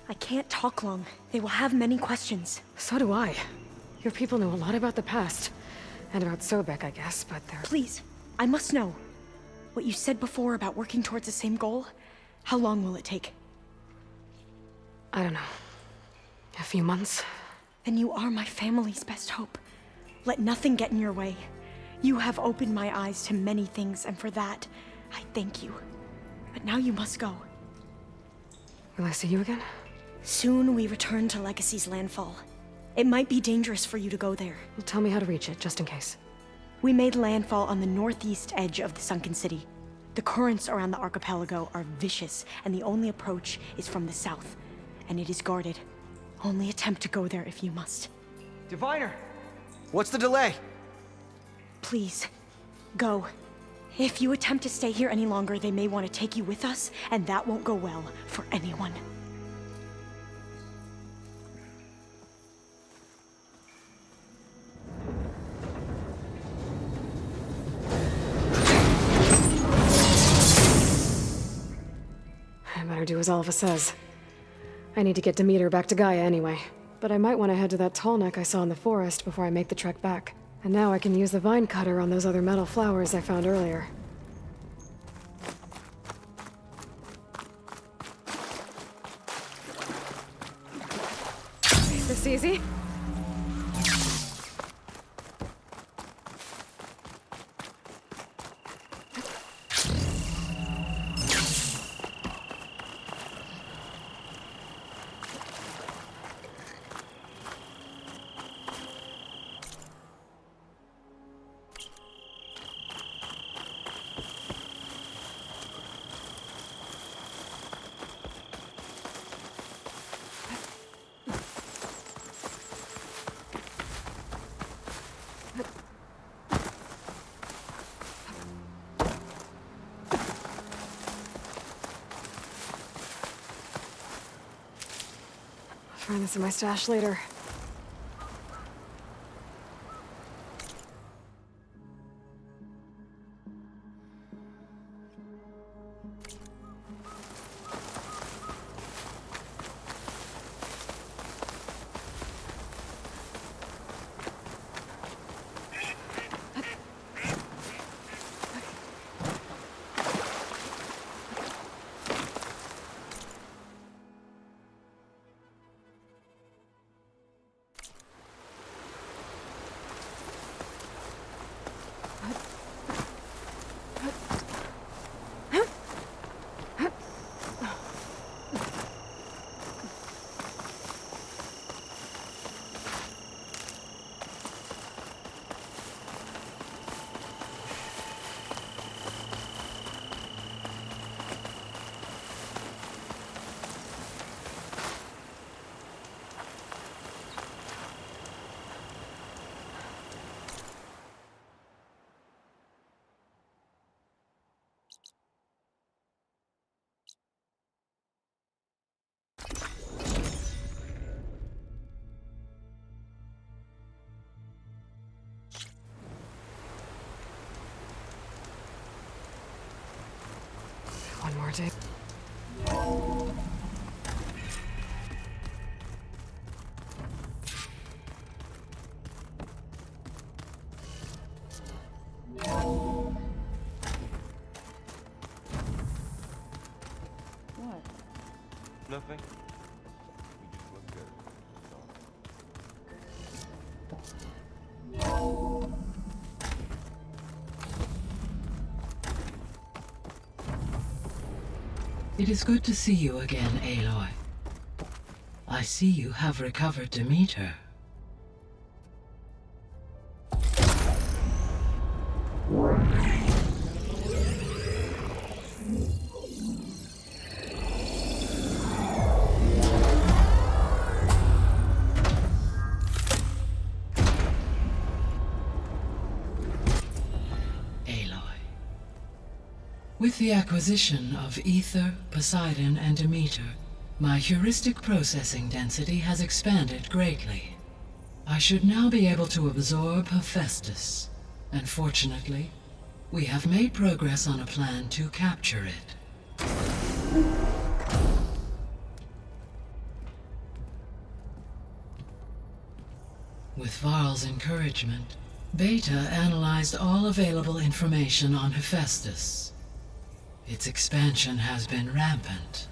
I can't talk long. They will have many questions. So do I. Your people know a lot about the past. And about Sobek, I guess, but they're... Please, I must know. What you said before about working towards the same goal, how long will it take? I don't know. A few months? Then you are my family's best hope. Let nothing get in your way. You have opened my eyes to many things, and for that, I thank you. But now you must go. Will I see you again? Soon we return to Legacy's landfall. It might be dangerous for you to go there. Well, tell me how to reach it, just in case. We made landfall on the northeast edge of the sunken city. The currents around the archipelago are vicious, and the only approach is from the south. And it is guarded. Only attempt to go there if you must. Diviner! What's the delay? Please, go. If you attempt to stay here any longer, they may want to take you with us, and that won't go well for anyone. I better do as Alva says. I need to get Demeter back to Gaia anyway. But I might want to head to that tall neck I saw in the forest before I make the trek back. And now I can use the vine cutter on those other metal flowers I found earlier. Is this easy? Find this in my stash later. One more day. What? Nothing. You just look good. It is good to see you again, Aloy. I see you have recovered Demeter. With the acquisition of Ether, Poseidon, and Demeter, my heuristic processing density has expanded greatly. I should now be able to absorb Hephaestus, and fortunately, we have made progress on a plan to capture it. With Varl's encouragement, Beta analyzed all available information on Hephaestus. Its expansion has been rampant.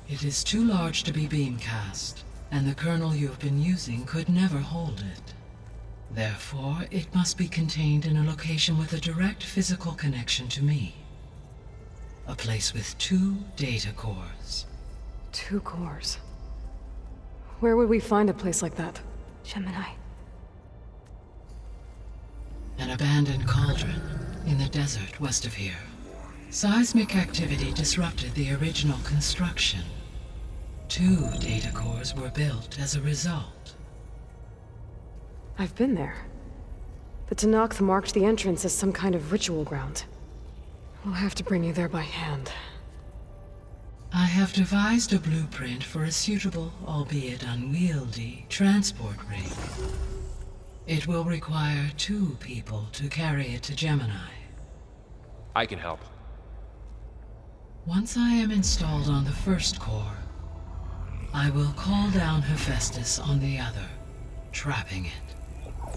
It is too large to be beamcast, and the kernel you've been using could never hold it. Therefore, it must be contained in a location with a direct physical connection to me. A place with 2 data cores. 2 cores? Where would we find a place like that? Gemini. An abandoned cauldron in the desert west of here. Seismic activity disrupted the original construction. 2 data cores were built as a result. I've been there. The Tenakth marked the entrance as some kind of ritual ground. We'll have to bring you there by hand. I have devised a blueprint for a suitable, albeit unwieldy, transport rig. It will require 2 people to carry it to Gemini. I can help. Once I am installed on the first core, I will call down Hephaestus on the other, trapping it.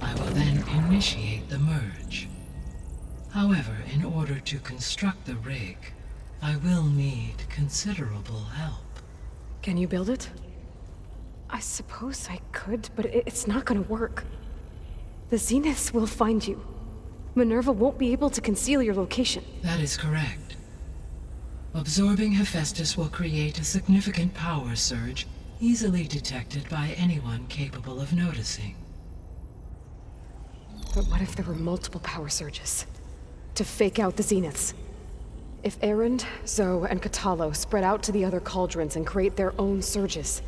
I will then initiate the merge. However, in order to construct the rig, I will need considerable help. Can you build it? I suppose I could, but it's not gonna work. The Zeniths will find you. Minerva won't be able to conceal your location. That is correct. Absorbing Hephaestus will create a significant power surge, easily detected by anyone capable of noticing. But what if there were multiple power surges? To fake out the Zeniths? If Erend, Zoe, and Katalo spread out to the other cauldrons and create their own surges,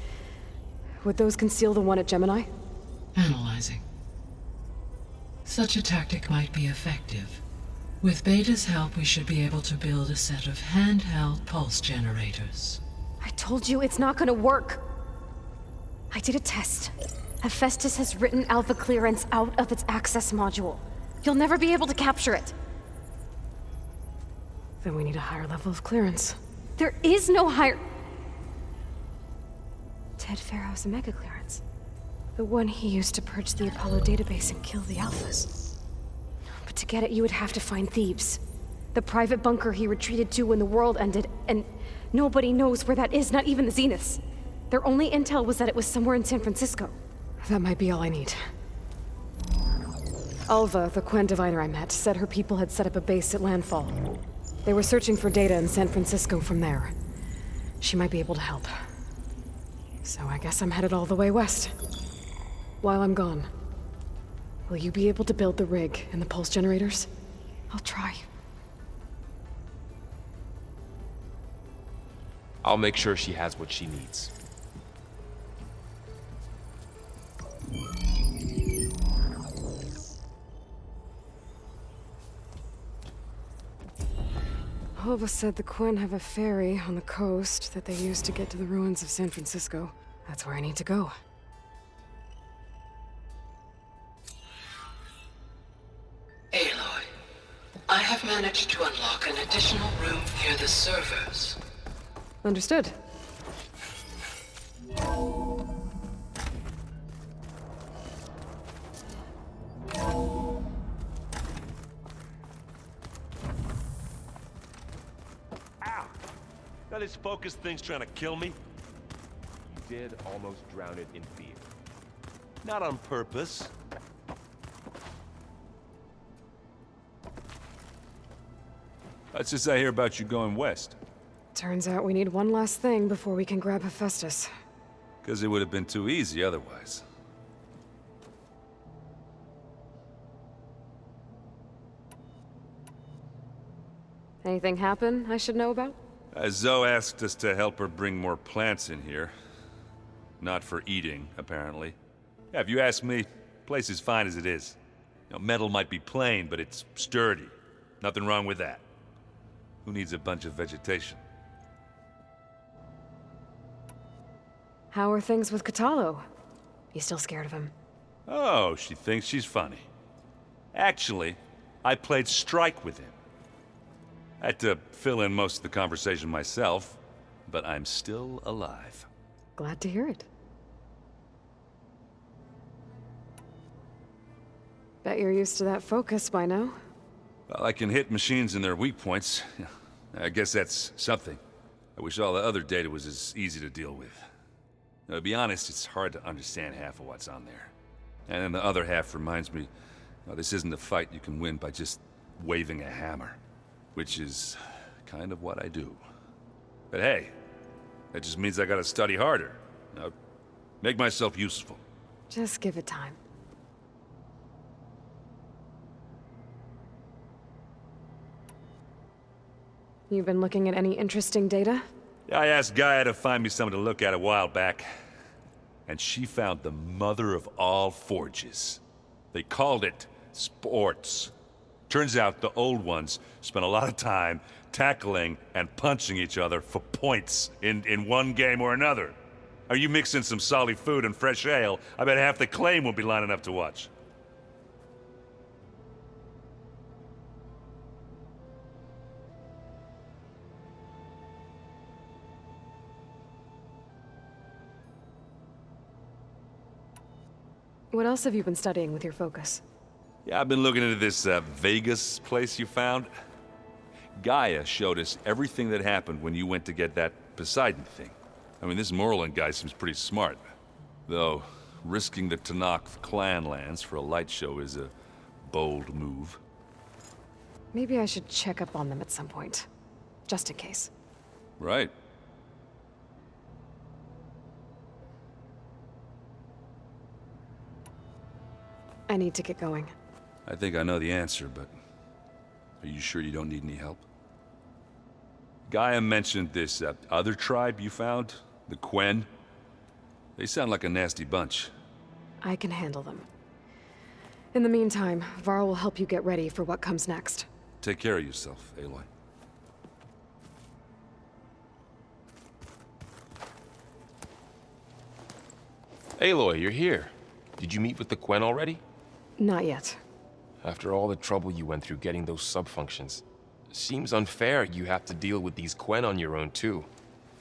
would those conceal the one at Gemini? Analyzing. Such a tactic might be effective. With Beta's help, we should be able to build a set of handheld pulse generators. I told you it's not gonna work! I did a test. Hephaestus has written Alpha clearance out of its access module. You'll never be able to capture it. Then we need a higher level of clearance. There is no higher... Ted Pharaoh's Omega clearance. The one he used to purge the Apollo database and kill the Alphas. But to get it, you would have to find Thebes. The private bunker he retreated to when the world ended, and nobody knows where that is, not even the Zeniths. Their only intel was that it was somewhere in San Francisco. That might be all I need. Alva, the Quen diviner I met, said her people had set up a base at landfall. They were searching for data in San Francisco from there. She might be able to help. So I guess I'm headed all the way west. While I'm gone, will you be able to build the rig and the pulse generators? I'll try. I'll make sure she has what she needs. Alva said the Quen have a ferry on the coast that they use to get to the ruins of San Francisco. That's where I need to go. Aloy, I have managed to unlock an additional room near the servers. Understood. Now this focus thing's trying to kill me? You did almost drown it in fear. Not on purpose. What's this I hear about you going west? Turns out we need one last thing before we can grab Hephaestus. Because it would have been too easy otherwise. Anything happen I should know about? Zoe asked us to help her bring more plants in here. Not for eating, apparently. Yeah, if you ask me, the place is fine as it is. You know, metal might be plain, but it's sturdy. Nothing wrong with that. Who needs a bunch of vegetation? How are things with Katalo? You still scared of him? Oh, she thinks she's funny. Actually, I played strike with him. I had to fill in most of the conversation myself, but I'm still alive. Glad to hear it. Bet you're used to that focus by now. Well, I can hit machines in their weak points. I guess that's something. I wish all the other data was as easy to deal with. Now, to be honest, it's hard to understand half of what's on there. And then the other half reminds me, this isn't a fight you can win by just waving a hammer. Which is kind of what I do. But hey, that just means I gotta study harder. Now, make myself useful. Just give it time. You've been looking at any interesting data? I asked Gaia to find me something to look at a while back. And she found the mother of all forges. They called it sports. Turns out the old ones spent a lot of time tackling and punching each other for points in one game or another. Are you mixing some solid food and fresh ale? I bet half the claim will be lining up to watch. What else have you been studying with your focus? Yeah, I've been looking into this Vegas place you found. Gaia showed us everything that happened when you went to get that Poseidon thing. I mean, this Morland guy seems pretty smart. Though, risking the Tanakh clan lands for a light show is a bold move. Maybe I should check up on them at some point. Just in case. Right. I need to get going. I think I know the answer, but are you sure you don't need any help? Gaia mentioned this other tribe you found, the Quen. They sound like a nasty bunch. I can handle them. In the meantime, Varl will help you get ready for what comes next. Take care of yourself, Aloy. Aloy, you're here. Did you meet with the Quen already? Not yet. After all the trouble you went through getting those sub-functions, seems unfair you have to deal with these Quen on your own too.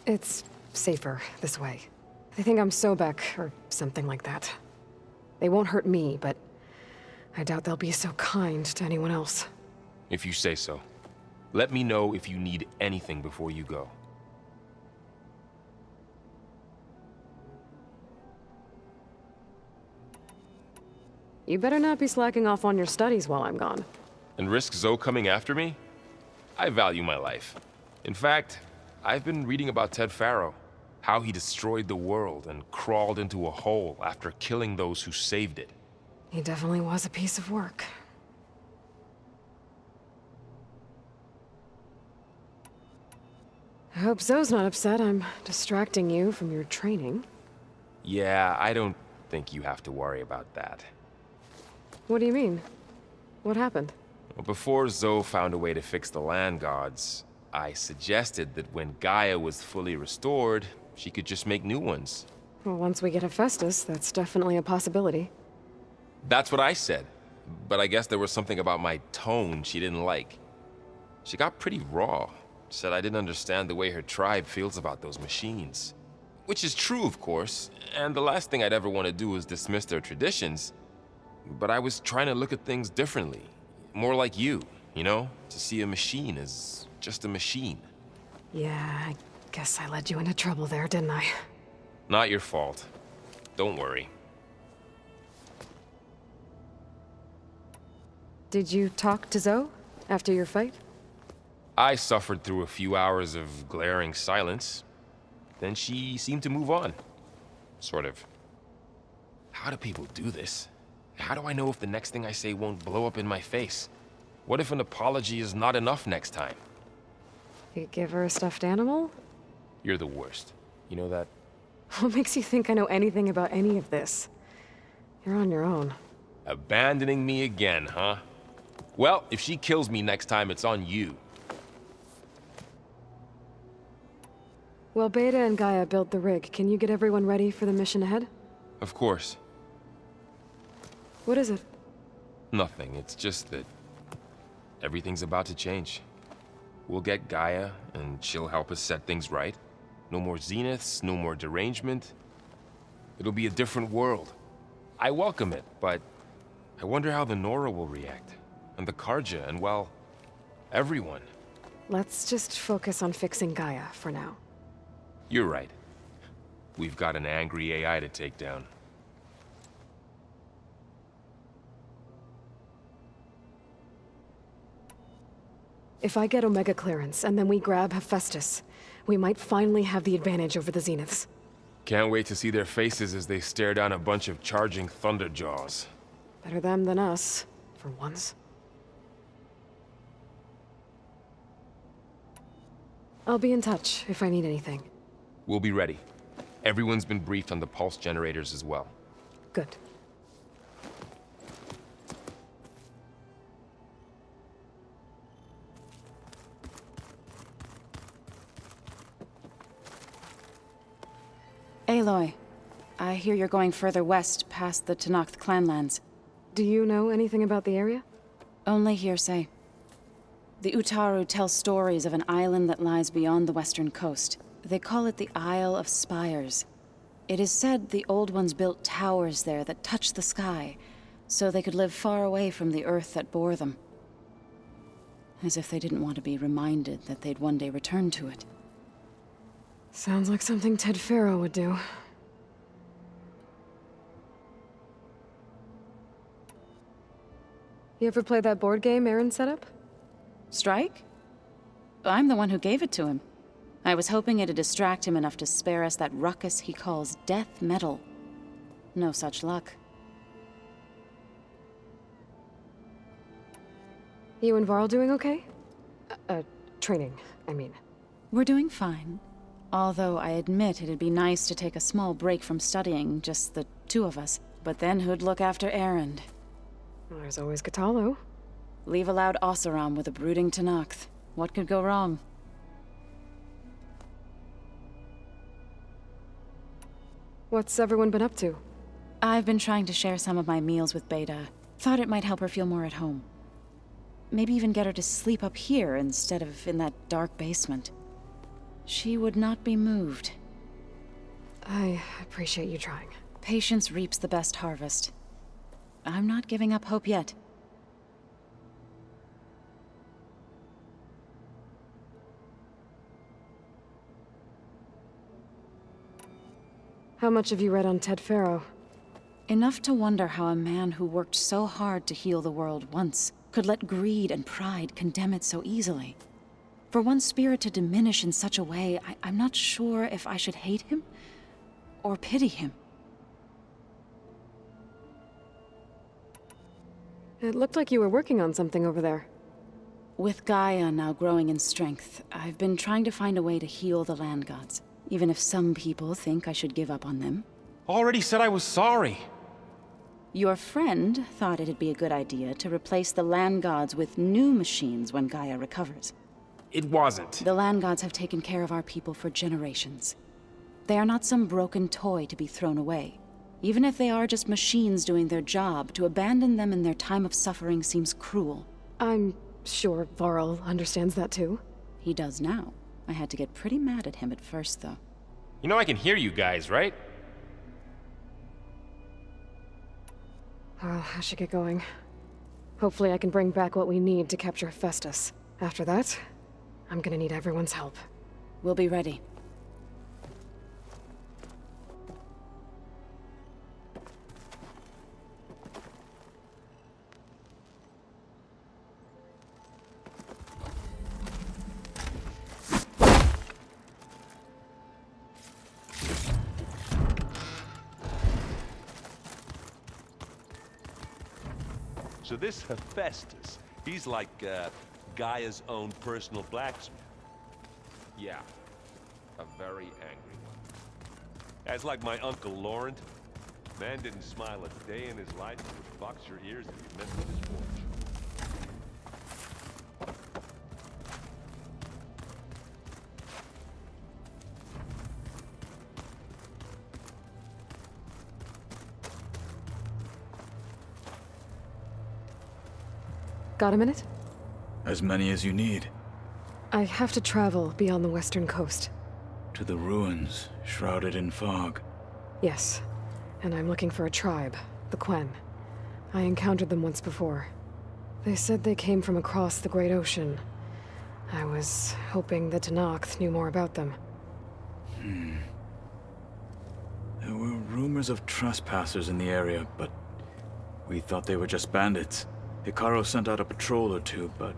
It's safer this way. They think I'm Sobek, or something like that. They won't hurt me, but I doubt they'll be so kind to anyone else. If you say so. Let me know if you need anything before you go. You better not be slacking off on your studies while I'm gone. And risk Zoe coming after me? I value my life. In fact, I've been reading about Ted Faro. How he destroyed the world and crawled into a hole after killing those who saved it. He definitely was a piece of work. I hope Zoe's not upset I'm distracting you from your training. Yeah, I don't think you have to worry about that. What do you mean? What happened? Well, before Zoe found a way to fix the land gods, I suggested that when Gaia was fully restored, she could just make new ones. Well, once we get Hephaestus, that's definitely a possibility. That's what I said, but I guess there was something about my tone she didn't like. She got pretty raw, said I didn't understand the way her tribe feels about those machines. Which is true, of course, and the last thing I'd ever want to do is dismiss their traditions. But I was trying to look at things differently. More like you know? To see a machine as just a machine. Yeah, I guess I led you into trouble there, didn't I? Not your fault. Don't worry. Did you talk to Zoe after your fight? I suffered through a few hours of glaring silence. Then she seemed to move on. Sort of. How do people do this? How do I know if the next thing I say won't blow up in my face? What if an apology is not enough next time? You give her a stuffed animal? You're the worst. You know that? What makes you think I know anything about any of this? You're on your own. Abandoning me again, huh? Well, if she kills me next time, it's on you. Well, Beta and Gaia built the rig. Can you get everyone ready for the mission ahead? Of course. What is it? Nothing. It's just that everything's about to change. We'll get Gaia, and she'll help us set things right. No more zeniths, no more derangement. It'll be a different world. I welcome it, but I wonder how the Nora will react. And the Karja, and well, everyone. Let's just focus on fixing Gaia for now. You're right. We've got an angry AI to take down. If I get Omega clearance, and then we grab Hephaestus, we might finally have the advantage over the Zeniths. Can't wait to see their faces as they stare down a bunch of charging Thunderjaws. Better them than us, for once. I'll be in touch if I need anything. We'll be ready. Everyone's been briefed on the pulse generators as well. Good. Aloy, I hear you're going further west past the Tenakth clanlands. Do you know anything about the area? Only hearsay. The Utaru tell stories of an island that lies beyond the western coast. They call it the Isle of Spires. It is said the Old Ones built towers there that touch the sky, so they could live far away from the earth that bore them. As if they didn't want to be reminded that they'd one day return to it. Sounds like something Ted Faro would do. You ever play that board game Aaron set up? Strike? I'm the one who gave it to him. I was hoping it'd distract him enough to spare us that ruckus he calls death metal. No such luck. You and Varl doing okay? Training, I mean. We're doing fine. Although I admit it'd be nice to take a small break from studying, just the two of us. But then who'd look after Erend? Well, there's always Cthulhu. Leave a loud Oseram with a brooding Tenakth. What could go wrong? What's everyone been up to? I've been trying to share some of my meals with Beta. Thought it might help her feel more at home. Maybe even get her to sleep up here instead of in that dark basement. She would not be moved. I appreciate you trying. Patience reaps the best harvest. I'm not giving up hope yet. How much have you read on Ted Faro? Enough to wonder how a man who worked so hard to heal the world once could let greed and pride condemn it so easily. For one spirit to diminish in such a way, I'm not sure if I should hate him or pity him. It looked like you were working on something over there. With Gaia now growing in strength, I've been trying to find a way to heal the land gods, even if some people think I should give up on them. Already said I was sorry. Your friend thought it'd be a good idea to replace the land gods with new machines when Gaia recovers. It wasn't. The land gods have taken care of our people for generations. They are not some broken toy to be thrown away. Even if they are just machines doing their job, to abandon them in their time of suffering seems cruel. I'm sure Varl understands that too. He does now. I had to get pretty mad at him at first, though. You know I can hear you guys, right? Well, I should get going. Hopefully I can bring back what we need to capture Hephaestus. After that, I'm gonna need everyone's help. We'll be ready. So this Hephaestus, he's like, Gaia's own personal blacksmith. Yeah. A very angry one. As like my Uncle Laurent. Man didn't smile a day in his life and would box your ears if you messed with his forge. Got a minute? As many as you need. I have to travel beyond the western coast. To the ruins, shrouded in fog. Yes, and I'm looking for a tribe, the Quen. I encountered them once before. They said they came from across the Great Ocean. I was hoping that Tenakth knew more about them. There were rumors of trespassers in the area, but we thought they were just bandits. Hikaru sent out a patrol or two, but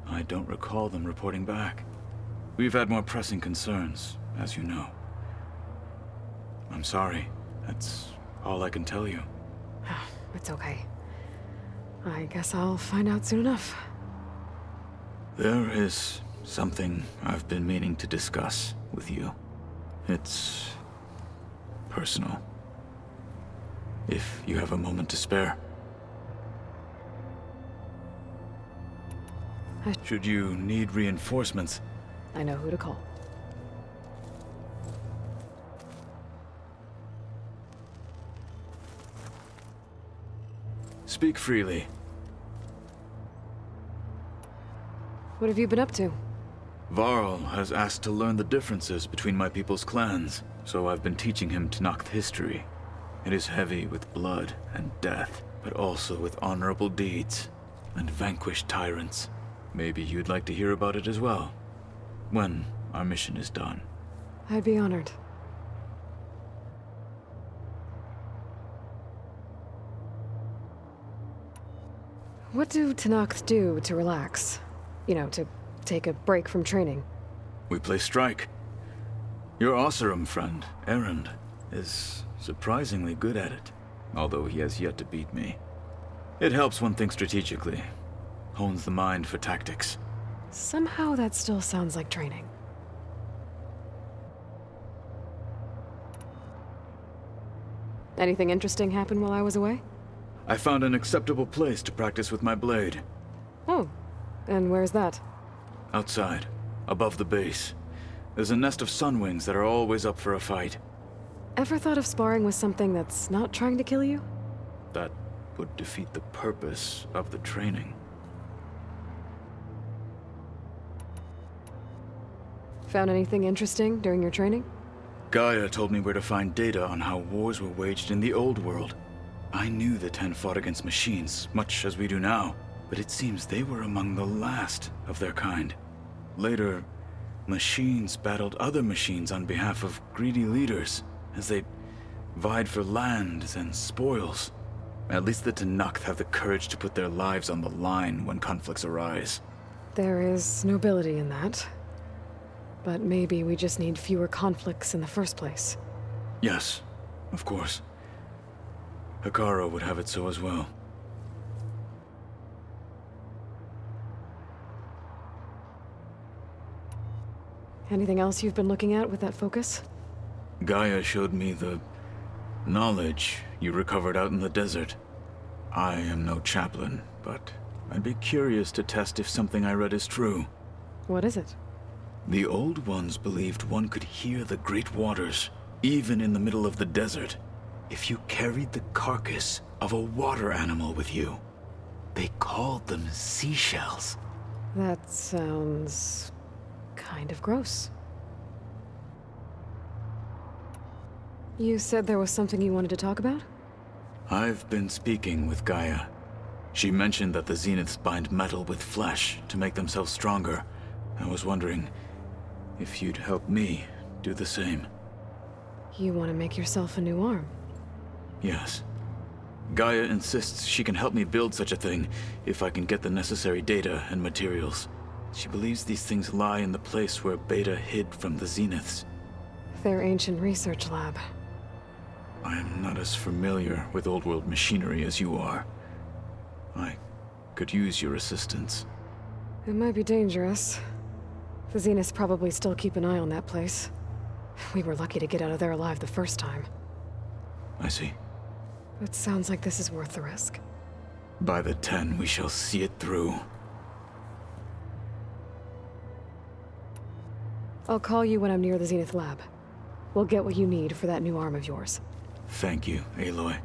I don't recall them reporting back. We've had more pressing concerns, as you know. I'm sorry. That's all I can tell you. It's okay. I guess I'll find out soon enough. There is something I've been meaning to discuss with you. It's personal. If you have a moment to spare. Should you need reinforcements, I know who to call. Speak freely. What have you been up to? Varl has asked to learn the differences between my people's clans, so I've been teaching him Tenakth history. It is heavy with blood and death, but also with honorable deeds and vanquished tyrants. Maybe you'd like to hear about it as well, when our mission is done. I'd be honored. What do Tenakth do to relax? You know, to take a break from training? We play strike. Your Oseram friend, Erend, is surprisingly good at it, although he has yet to beat me. It helps one think strategically, hones the mind for tactics. Somehow that still sounds like training. Anything interesting happen while I was away? I found an acceptable place to practice with my blade. Oh, and where's that? Outside, above the base. There's a nest of sunwings that are always up for a fight. Ever thought of sparring with something that's not trying to kill you? That would defeat the purpose of the training. Found anything interesting during your training? Gaia told me where to find data on how wars were waged in the old world. I knew the 10 fought against machines, much as we do now, but it seems they were among the last of their kind. Later, machines battled other machines on behalf of greedy leaders, as they vied for lands and spoils. At least the Tenakth have the courage to put their lives on the line when conflicts arise. There is nobility in that. But maybe we just need fewer conflicts in the first place. Yes, of course. Hekarro would have it so as well. Anything else you've been looking at with that focus? Gaia showed me the knowledge you recovered out in the desert. I am no chaplain, but I'd be curious to test if something I read is true. What is it? The Old Ones believed one could hear the great waters, even in the middle of the desert, if you carried the carcass of a water animal with you. They called them seashells. That sounds kind of gross. You said there was something you wanted to talk about? I've been speaking with Gaia. She mentioned that the Zeniths bind metal with flesh to make themselves stronger. I was wondering if you'd help me do the same. You want to make yourself a new arm? Yes. Gaia insists she can help me build such a thing if I can get the necessary data and materials. She believes these things lie in the place where Beta hid from the Zeniths. Their ancient research lab. I am not as familiar with old world machinery as you are. I could use your assistance. It might be dangerous. The Zeniths probably still keep an eye on that place. We were lucky to get out of there alive the first time. I see. It sounds like this is worth the risk. By the 10, we shall see it through. I'll call you when I'm near the Zenith lab. We'll get what you need for that new arm of yours. Thank you, Aloy.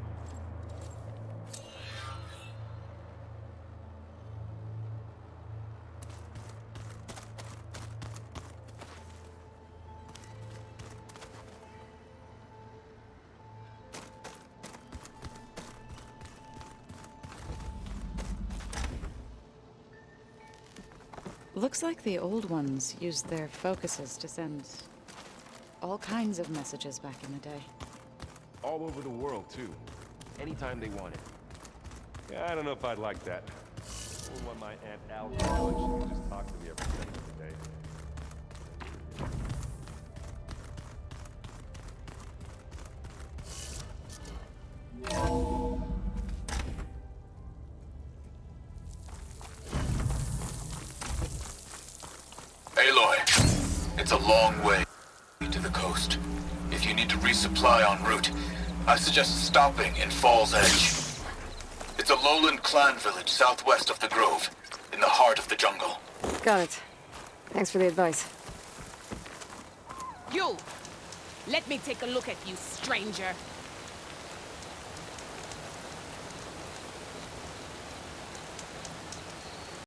Looks like the old ones used their focuses to send all kinds of messages back in the day. All over the world, too. Anytime they wanted. Yeah, I don't know if I'd like that. I wouldn't want my Aunt Al feeling she could just talk to me every second of the day. Aloy, it's a long way to the coast. If you need to resupply en route, I suggest stopping in Fall's Edge. It's a lowland clan village southwest of the Grove, in the heart of the jungle. Got it. Thanks for the advice. You! Let me take a look at you, stranger.